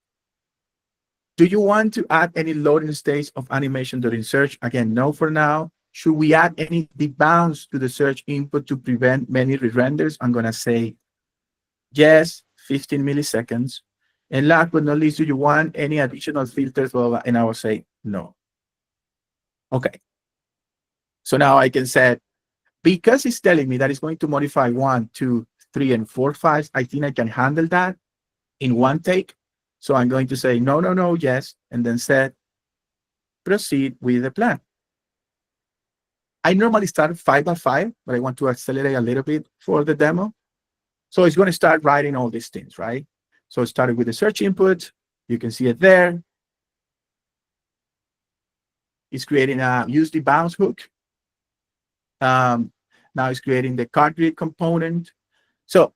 Speaker 2: Do you want to add any loading stage of animation during search? Again, no for now. Should we add any debounce to the search input to prevent many re-renders? I'm gonna say yes, 15 milliseconds. And last but not least, do you want any additional filters? Well, and I will say no. Okay. So now I can set, because it's telling me that it's going to modify 1, 2, 3, and 4 files, I think I can handle that in one take. So I'm going to say no, no, no, yes, and then set proceed with the plan. I normally start 5 by 5, but I want to accelerate a little bit for the demo. So it's going to start writing all these things, right? So it started with the search input. You can see it there. It's creating a use the bounce hook. Now it's creating the card grid component. So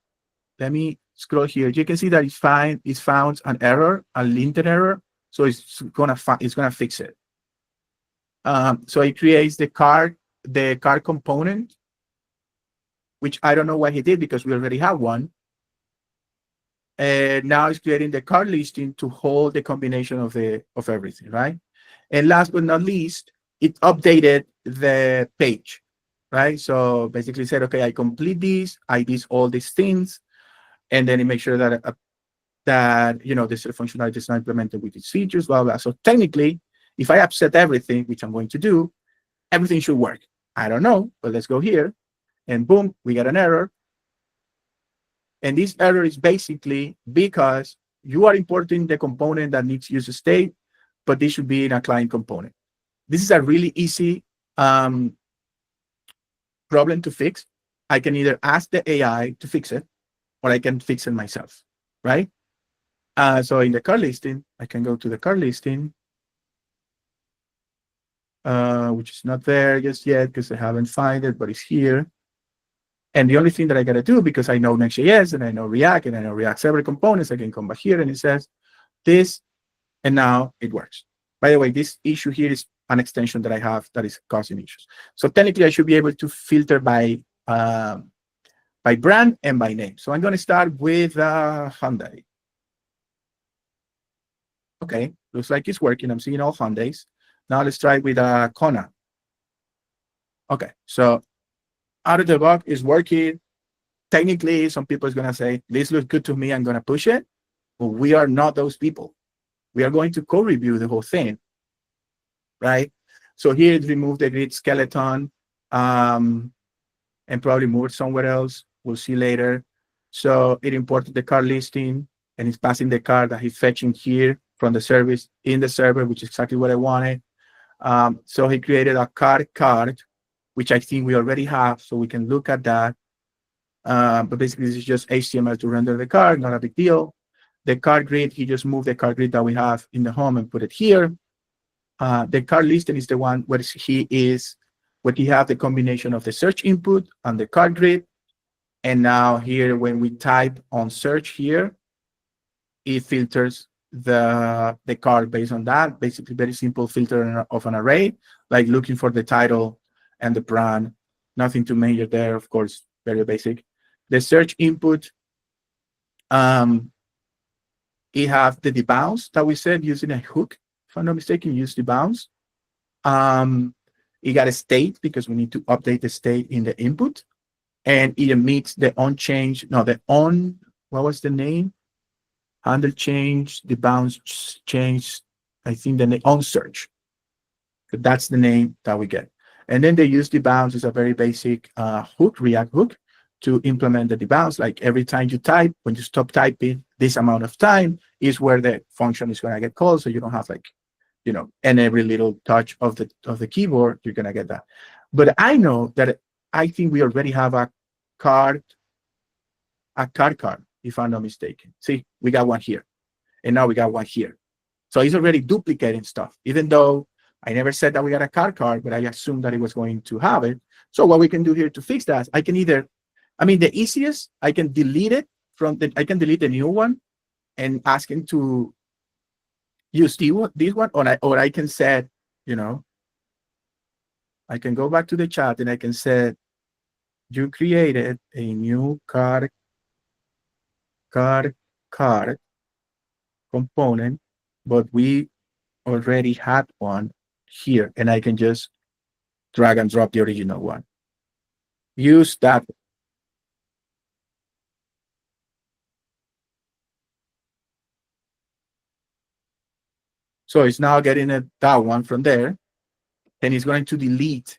Speaker 2: let me scroll here. You can see that it's found an error, a linted error. So it's gonna fix it. So it creates the card component, which I don't know what he did because we already have one. And now it's creating the card listing to hold the combination of everything, right? And last but not least, it updated the page, right? So basically said, okay, I complete this, I did all these things, and then it makes sure that this functionality is not implemented with its features, blah, blah. So technically, if I upset everything, which I'm going to do, everything should work. I don't know, but let's go here, and boom, we got an error. And this error is basically because you are importing the component that needs user state, but this should be in a client component. This is a really easy problem to fix. I can either ask the AI to fix it, or I can fix it myself, right? So in the card listing, I can go to the card listing, which is not there just yet because I haven't found it, but it's here. And the only thing that I got to do, because I know Next.js and I know React and I know React Server components, I can come back here and it says this, and now it works. By the way, this issue here is an extension that I have that is causing issues. So technically, I should be able to filter by brand and by name. So I'm going to start with Hyundai. Okay, looks like it's working. I'm seeing all Hyundais. Now let's try with Kona. Okay, so out of the box is working. technically, some people is going to say, this looks good to me, I'm going to push it. But we are not those people. We are going to co-review the whole thing, right? So here it removed the grid skeleton and probably moved somewhere else. We'll see later. So it imported the card listing and it's passing the card that he's fetching here from the service in the server, which is exactly what I wanted. So he created a card, which I think we already have, so we can look at that. But basically, this is just HTML to render the card, not a big deal. The card grid, he just moved the card grid that we have in the home and put it here. The card listing is the one where he have the combination of the search input and the card grid. And now here, when we type on search here, it filters the card based on that. Basically, very simple filter of an array, like looking for the title and the brand. Nothing too major there, of course, very basic. The search input, it has the debounce that we said using a hook. If I'm not mistaken, use debounce. It got a state because we need to update the state in the input. And it emits the on change, no, the on, what was the name? Handle change, debounce change, I think the name, on search. So that's the name that we get. And then they use debounce as a very basic hook, React hook, to implement the debounce. Like every time you type, when you stop typing, this amount of time is where the function is going to get called. So you don't have like, and every little touch of the keyboard, you're going to get that. But I know that I think we already have a card, if I'm not mistaken. See, we got one here, and now we got one here. So it's already duplicating stuff, even though I never said that we got a card, but I assumed that it was going to have it. So what we can do here to fix that, I can either, the easiest, I can delete it I can delete the new one and ask him to use this one, or I can set, I can go back to the chat and I can say, you created a new card component, but we already had one here, and I can just drag and drop the original one. Use that. So it's now getting that one from there, and it's going to delete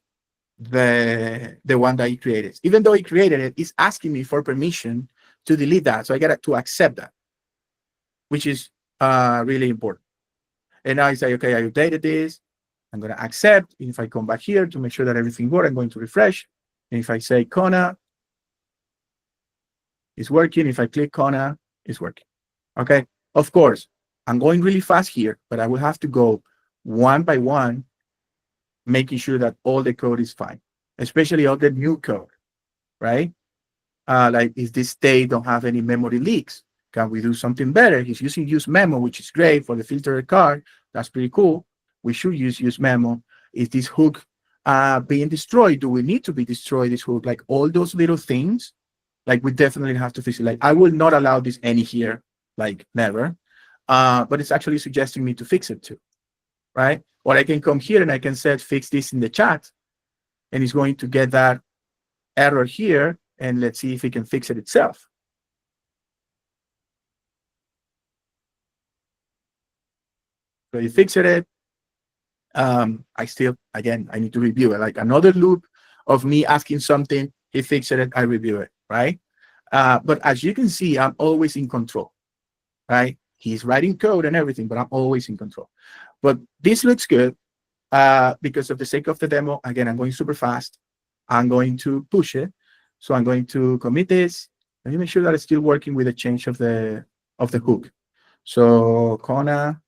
Speaker 2: the one that he created. Even though he created it, it's asking me for permission to delete that. So I got to accept that, which is really important. And now I say, okay, I updated this. I'm going to accept. And if I come back here to make sure that everything works, I'm going to refresh. And if I say Kona, it's working. If I click Kona, it's working. Okay. Of course, I'm going really fast here, but I will have to go one by one, making sure that all the code is fine, especially all the new code, right? Like, is this state don't have any memory leaks? Can we do something better? He's using use memo, which is great for the filtered card. That's pretty cool. We should use memo. Is this hook being destroyed? Do we need to be destroyed this hook? Like all those little things, like we definitely have to fix it. Like I will not allow this any here, like never. But it's actually suggesting me to fix it too, right? Or I can come here and I can say fix this in the chat, and it's going to get that error here, and let's see if it can fix it itself. So you fixed it. I still, again, I need to review it. Like another loop of me asking something, he fixed it, I review it, right? But as you can see, I'm always in control, right? He's writing code and everything, but I'm always in control. But this looks good because of the sake of the demo. Again, I'm going super fast. I'm going to push it. So I'm going to commit this. Let me make sure that it's still working with the change of the hook. So Kona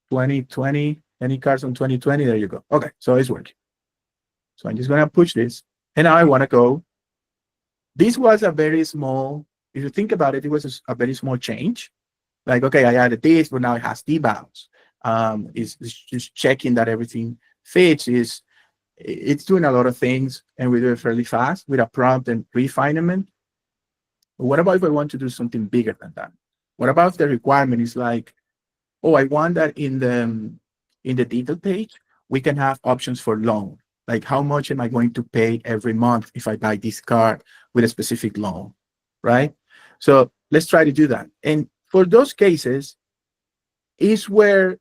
Speaker 2: 2020, any cards on 2020, there you go. Okay, so it's working. So I'm just going to push this. And now I want to go. This was a very small, if you think about it, it was a very small change. Like, okay, I added this, but now it has debounce. It's just checking that everything fits. It's doing a lot of things, and we do it fairly fast with a prompt and refinement. But what about if I want to do something bigger than that? What about if the requirement is like, oh, I want that in the detail page, we can have options for long. Like how much am I going to pay every month if I buy this car with a specific loan, right? So let's try to do that. And for those cases is where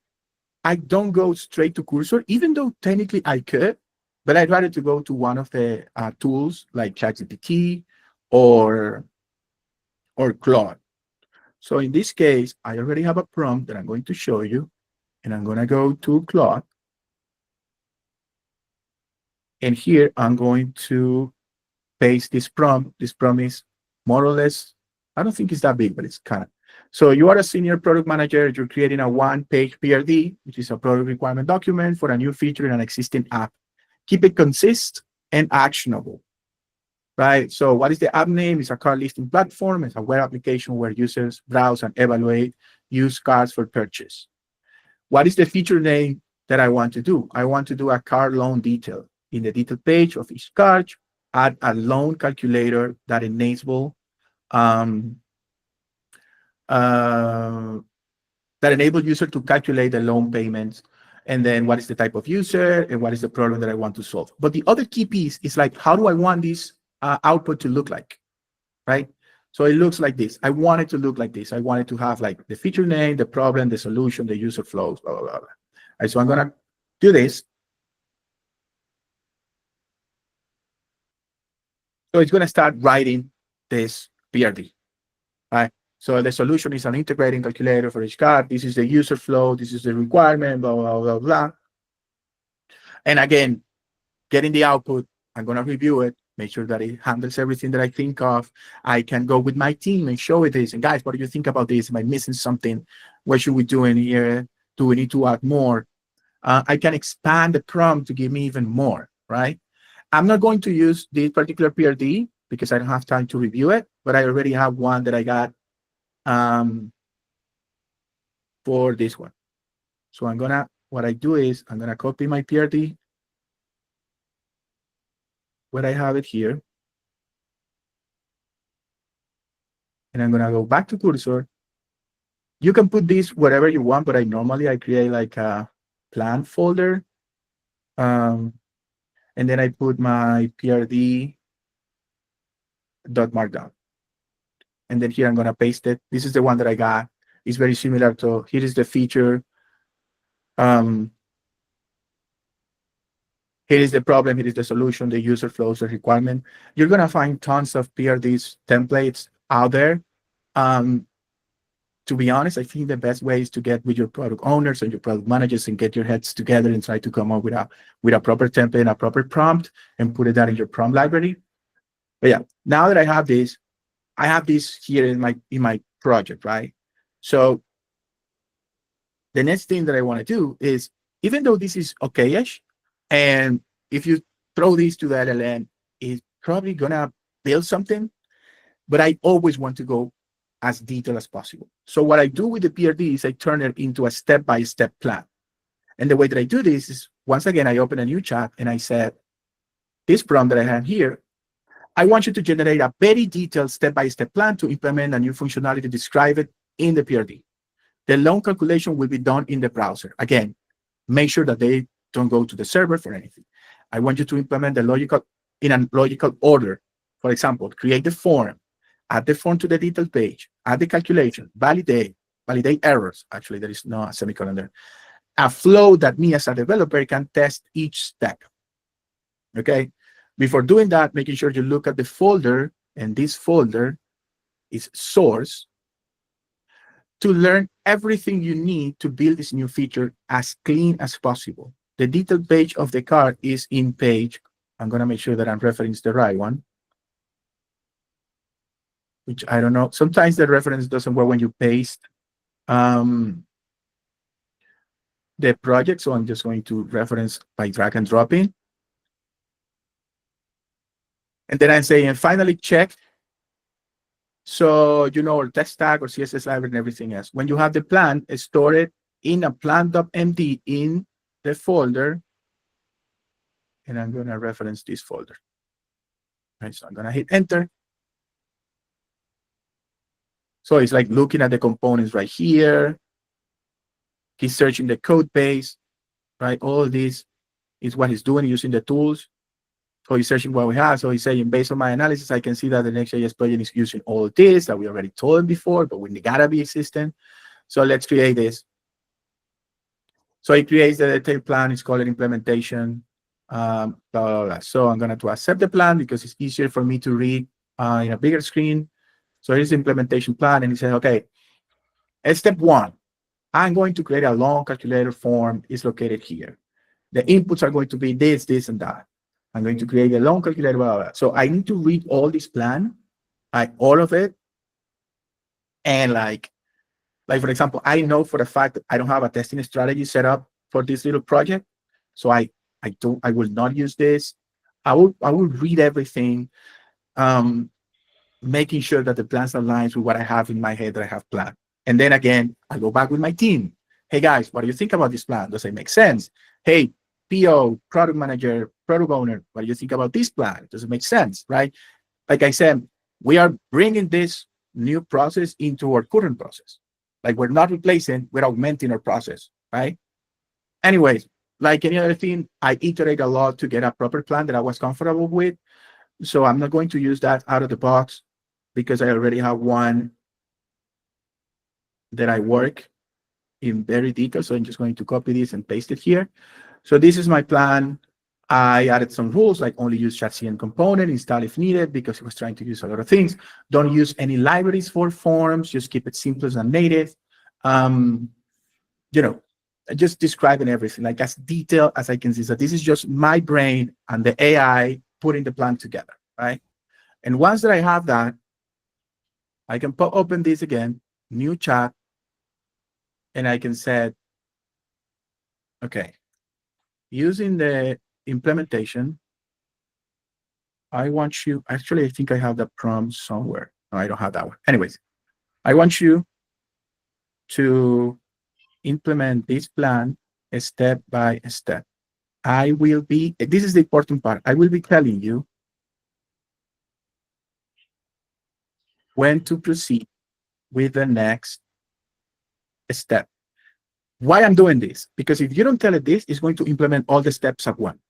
Speaker 2: I don't go straight to Cursor, even though technically I could, but I'd rather to go to one of the tools like ChatGPT or Claude. So in this case, I already have a prompt that I'm going to show you, and I'm going to go to Claude, and here I'm going to paste this prompt. This prompt is more or less, I don't think it's that big, but it's kind of. So you are a senior product manager. You're creating a one-page PRD, which is a product requirement document for a new feature in an existing app. Keep it consist and actionable, right? So what is the app name? It's a car listing platform. It's a web application where users browse and evaluate used cars for purchase. What is the feature name that I want to do? I want to do a car loan detail. In the detail page of each car, add a loan calculator that um, uh, enable user to calculate the loan payments, and then what is the type of user and what is the problem that I want to solve. But the other key piece is like, how do I want this output to look like, right? So it looks like this. I want it to look like this. I want it to have like the feature name, the problem, the solution, the user flows, blah, blah, blah. All right, so I'm gonna do this. So it's gonna start writing this PRD, right? So the solution is an integrating calculator for each card. This is the user flow. This is the requirement, blah, blah, blah, blah. And again, getting the output, I'm going to review it, make sure that it handles everything that I think of. I can go with my team and show it this. And guys, what do you think about this? Am I missing something? What should we do in here? Do we need to add more? I can expand the prompt to give me even more, right? I'm not going to use this particular PRD because I don't have time to review it, but I already have one that I got for this one. So what I do is I'm gonna copy my PRD, where I have it here, and I'm gonna go back to Cursor. You can put this wherever you want, but I create like a plan folder, um, and then I put my PRD dot markdown, and then here I'm gonna paste it. This is the one that I got. It's very similar to here is the feature. Um, Here is the problem, here is the solution, the user flows, the requirement. You're gonna find tons of PRDs templates out there. Um, to be honest, I think the best way is to get with your product owners and your product managers and get your heads together and try to come up with a proper template, a proper prompt, and put it down in your prompt library. But yeah, now that I have this here in my project, right? So the next thing that I want to do is, even though this is okay-ish, and if you throw this to the LLM, it's probably gonna build something, but I always want to go as detailed as possible. So what I do with the PRD is I turn it into a step-by-step plan. And the way that I do this is, once again, I open a new chat and I said, this prompt that I have here, I want you to generate a very detailed step-by-step plan to implement a new functionality, describe it in the PRD. The loan calculation will be done in the browser. Again, make sure that they don't go to the server for anything. I want you to implement the logical in a logical order. For example, create the form, add the form to the detail page, add the calculation, validate errors. Actually, there is no semicolon there. A flow that me as a developer can test each step. Okay. Before doing that, making sure you look at the folder, and this folder is source, to learn everything you need to build this new feature as clean as possible. The detail page of the card is in page. I'm going to make sure that I'm referencing the right one, which I don't know. Sometimes the reference doesn't work when you paste the project. So I'm just going to reference by drag and dropping. And then I'm saying, and finally check. So, or text tag or CSS library and everything else. When you have the plan, store it in a plan.md in the folder. And I'm going to reference this folder. Right, so I'm going to hit enter. So it's like looking at the components right here. He's searching the code base, right? All this is what he's doing using the tools. So he's searching what we have. So he's saying, based on my analysis, I can see that the Next.js plugin is using all of this that we already told him before, but we gotta be existing. So let's create this. So he creates the detailed plan. It's called an implementation. Blah, blah, blah. So I'm going to accept the plan because it's easier for me to read in a bigger screen. So here's the implementation plan. And he said, okay, step one, I'm going to create a long calculator form. It's located here. The inputs are going to be this, this, and that. I'm going to create a long calculator, blah, blah, blah. So I need to read all this plan, like all of it. And like for example, I know for the fact that I don't have a testing strategy set up for this little project. So I will not use this. I will read everything, um, making sure that the plans aligns with what I have in my head that I have planned. And then again, I go back with my team. Hey guys, what do you think about this plan? Does it make sense? Hey, PO, product manager, product owner, what do you think about this plan? Does it make sense? Right? Like I said, we are bringing this new process into our current process. Like we're not replacing, we're augmenting our process, right? Anyways, like any other thing, I iterate a lot to get a proper plan that I was comfortable with. So I'm not going to use that out of the box because I already have one that I work in very detail. So I'm just going to copy this and paste it here. So this is my plan. I added some rules like only use ChatCN component, install if needed, because it was trying to use a lot of things. Don't use any libraries for forms, just keep it simple and native. Um, you know, just describing everything like as detailed as I can see. So this is just my brain and the AI putting the plan together, right? And once that I have that, I can open this again, new chat, and I can say, okay, using the implementation, I want you, actually, I think I have the prompt somewhere. No, I don't have that one. Anyways, I want you to implement this plan step by step. I will be, this is the important part. I will be telling you when to proceed with the next step. Why I'm doing this? Because if you don't tell it this, it's going to implement all the steps at once,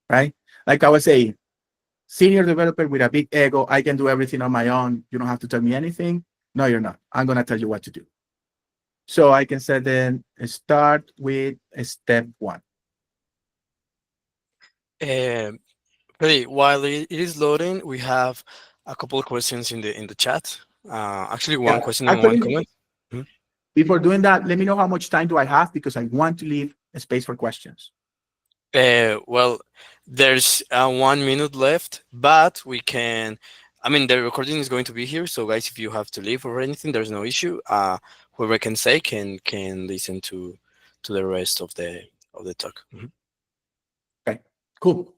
Speaker 2: right? Like I was saying, senior developer with a big ego, I can do everything on my own. You don't have to tell me anything. No, you're not. I'm going to tell you what to do. So I can say then start with step one.
Speaker 1: Um, Freddy, while it is loading, we have a couple of questions in the chat. Actually, one
Speaker 2: Yeah.
Speaker 1: question and one
Speaker 2: Actually,
Speaker 1: comment. Mhm.
Speaker 2: before doing that, let me know how much time do I have because I want to leave a space for questions.
Speaker 1: Well, there's 1 minute left, but we can. I mean, the recording is going to be here, so guys, if you have to leave or anything, there's no issue. Whoever can say can listen to the rest of the talk. Mhm.
Speaker 2: Okay, cool.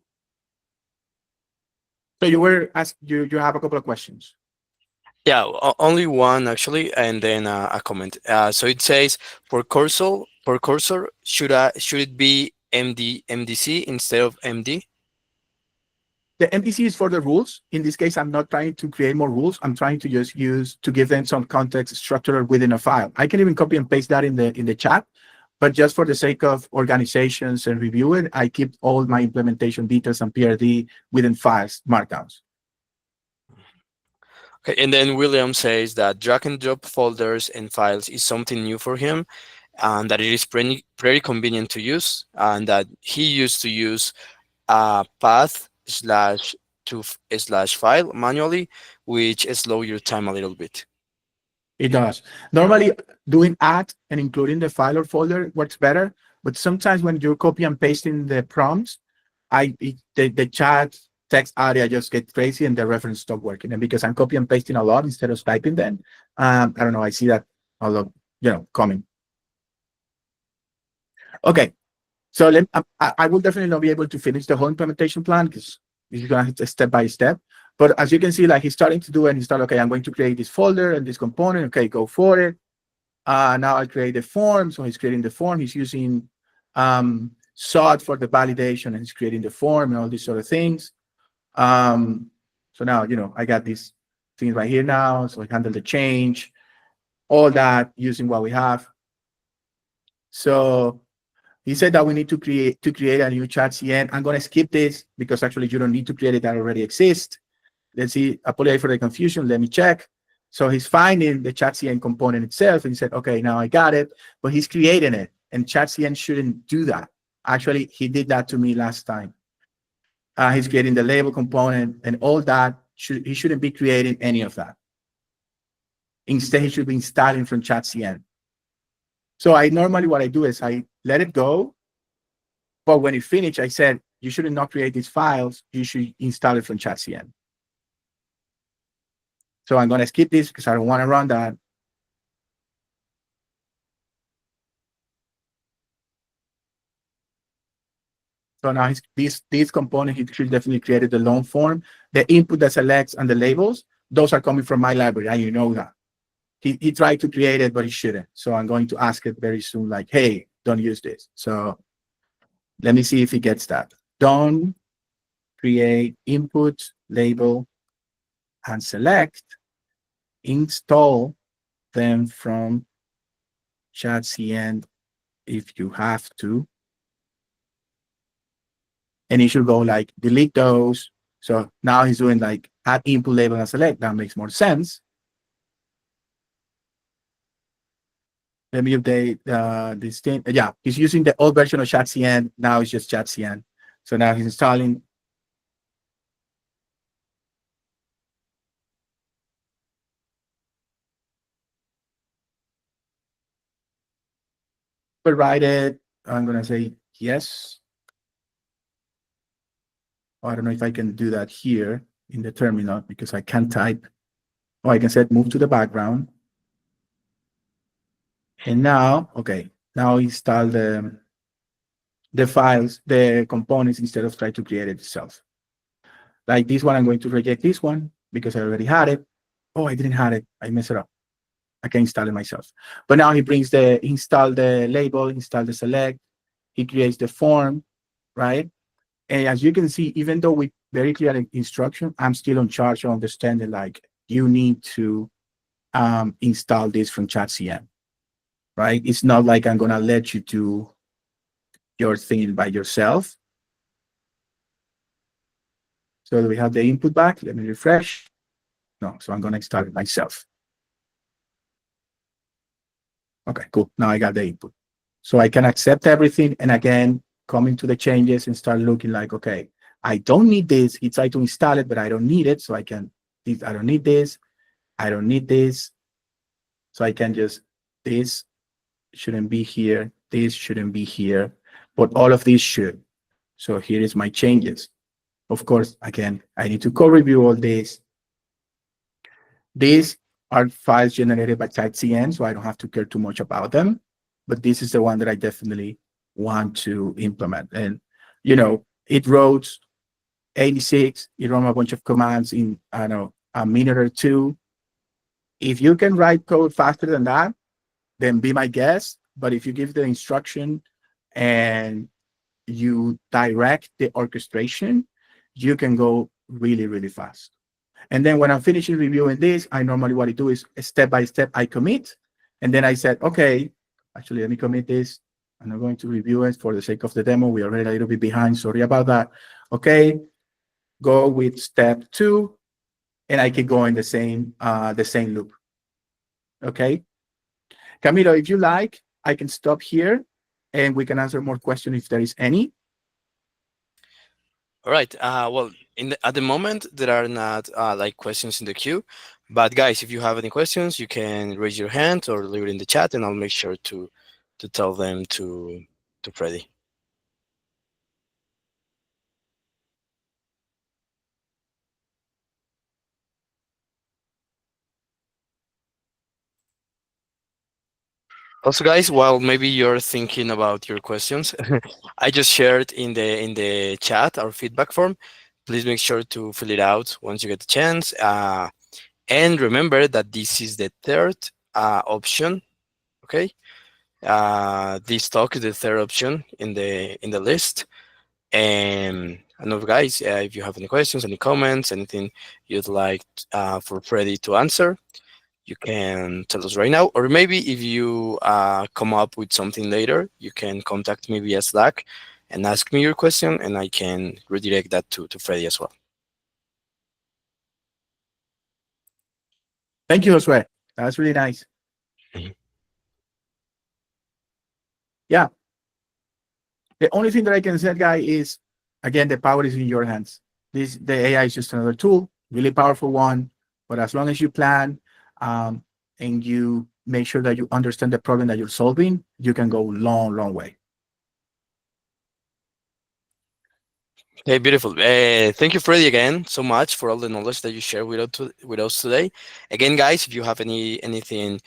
Speaker 2: So you were asked, you have a couple of questions.
Speaker 1: Yeah, only one actually, and then a comment. So it says for cursor, should it be MDC instead of MD?
Speaker 2: The MPC is for the rules. In this case, I'm not trying to create more rules. I'm trying to just use to give them some context structure within a file. I can even copy and paste that in the chat, but just for the sake of organizations and reviewing, I keep all my implementation details and PRD within files markdowns.
Speaker 1: Okay, and then William says that drag and drop folders and files is something new for him, and that it is pretty convenient to use, and that he used to use path slash to slash file manually, which slow your time a little bit.
Speaker 2: It does. Normally, doing add and including the file or folder works better, but sometimes when you're copy and pasting the prompts, the chat text area just gets crazy and the reference stop working. And because I'm copy and pasting a lot instead of typing them, I don't know. I see that a lot, coming. Okay, so I will definitely not be able to finish the whole implementation plan because this is going to step by step. But as you can see, like he's starting to do it, and he's starting. Okay, I'm going to create this folder and this component. Okay, go for it. Now I'll create the form. So he's creating the form. He's using SOT for the validation, and he's creating the form and all these sort of things. So now, I got these things right here now. So I handle the change, all that using what we have. So He said that we need to create a new chat CN. I'm going to skip this because actually you don't need to create it, that already exists. Let's see, apologize for the confusion. Let me check. So he's finding the chat CN component itself and he said, okay, now I got it, but he's creating it. And chat CN shouldn't do that. Actually, he did that to me last time. He's creating the label component and all that. He shouldn't be creating any of that. Instead, he should be installing from chat CN. So I normally, what I do is I let it go. But when it finished, I said, you should not create these files. You should install it from chat CN. So I'm going to skip this because I don't want to run that. So now this component, he should definitely created the long form. The input, the selects, and the labels, those are coming from my library, and you know that. He tried to create it, but he shouldn't. So I'm going to ask it very soon, like, hey, don't use this. So let me see if he gets that. Don't create input, label, and select. Install them from chatcn if you have to. And he should go like delete those. So now he's doing like add input, label, and select. That makes more sense. Let me update this thing. Yeah, he's using the old version of chatcn. Now it's just chatcn. So now he's installing. Override it. I'm going to say yes. I don't know if I can do that here in the terminal because I can't type. Oh, I can set move to the background. And now, okay, now install the files, the components instead of try to create it itself. Like this one, I'm going to reject this one because I already had it. Oh, I didn't have it. I messed it up. I can install it myself. But now he brings install the label, install the select. He creates the form, right? And as you can see, even though with very clear instruction, I'm still in charge of understanding like you need to install this from chatcn, right? It's not like I'm gonna let you do your thing by yourself. So we have the input back. Let me refresh. No, so I'm gonna install it myself. Okay, cool. Now I got the input. So I can accept everything and again, come into the changes and start looking like, okay, I don't need this. He tried to install it, but I don't need it. So I don't need this. I don't need this. So I can just, this shouldn't be here. This shouldn't be here, but all of these should. So here is my changes. Of course, again, I need to co-review all this. These are files generated by CN, so I don't have to care too much about them. But this is the one that I definitely want to implement. And, it wrote 86, it ran a bunch of commands in, I don't know, a minute or two. If you can write code faster than that, then be my guest. But if you give the instruction and you direct the orchestration, you can go really, really fast. And then when I'm finishing reviewing this, I normally what I do is step by step, I commit. And then I said, okay, actually, let me commit this. I'm not going to review it for the sake of the demo. We are already a little bit behind. Sorry about that. Okay, go with step 2, and I can go in the same loop. Okay, Camilo, if you like, I can stop here and we can answer more questions if there is any.
Speaker 1: All right. Well, at the moment there are not like questions in the queue, but guys, if you have any questions, you can raise your hand or leave it in the chat, and I'll make sure to tell them to Freddy. Also, guys, while maybe you're thinking about your questions, I just shared in the chat our feedback form. Please make sure to fill it out once you get the chance. And remember that this is the third option. Okay, this talk is the third option in the list. And I know, guys, if you have any questions, any comments, anything you'd like for Freddy to answer, you can tell us right now. Or maybe if you come up with something later, you can contact me via Slack and ask me your question, and I can redirect that to Freddy as well.
Speaker 2: Thank you, Josue. That's really nice.
Speaker 1: Mhm.
Speaker 2: Yeah. The only thing that I can say, guy, is again, the power is in your hands. The AI is just another tool, really powerful one. But as long as you plan um, and you make sure that you understand the problem that you're solving, you can go long, long way.
Speaker 1: Okay, beautiful. Thank you, Freddy, again so much for all the knowledge that you share with us today. Again, guys, if you have anything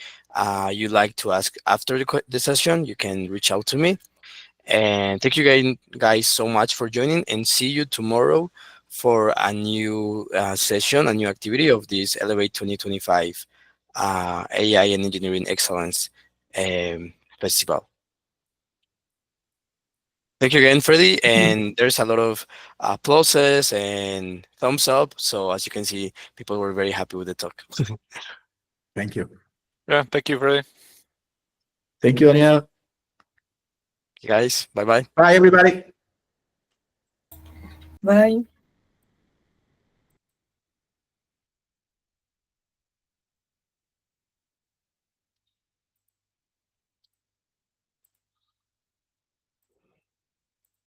Speaker 1: you'd like to ask after the session, you can reach out to me. And thank you guys so much for joining, and see you tomorrow for a new session, a new activity of this Elevate 2025 AI and Engineering Excellence Festival. Thank you again, Freddie. And there's a lot of applauses and thumbs up. So as you can see, people were very happy with the talk.
Speaker 2: Thank you.
Speaker 3: Yeah, thank you, Freddy.
Speaker 2: Thank you, Daniel.
Speaker 1: Guys, bye bye.
Speaker 2: Bye, everybody.
Speaker 4: Bye.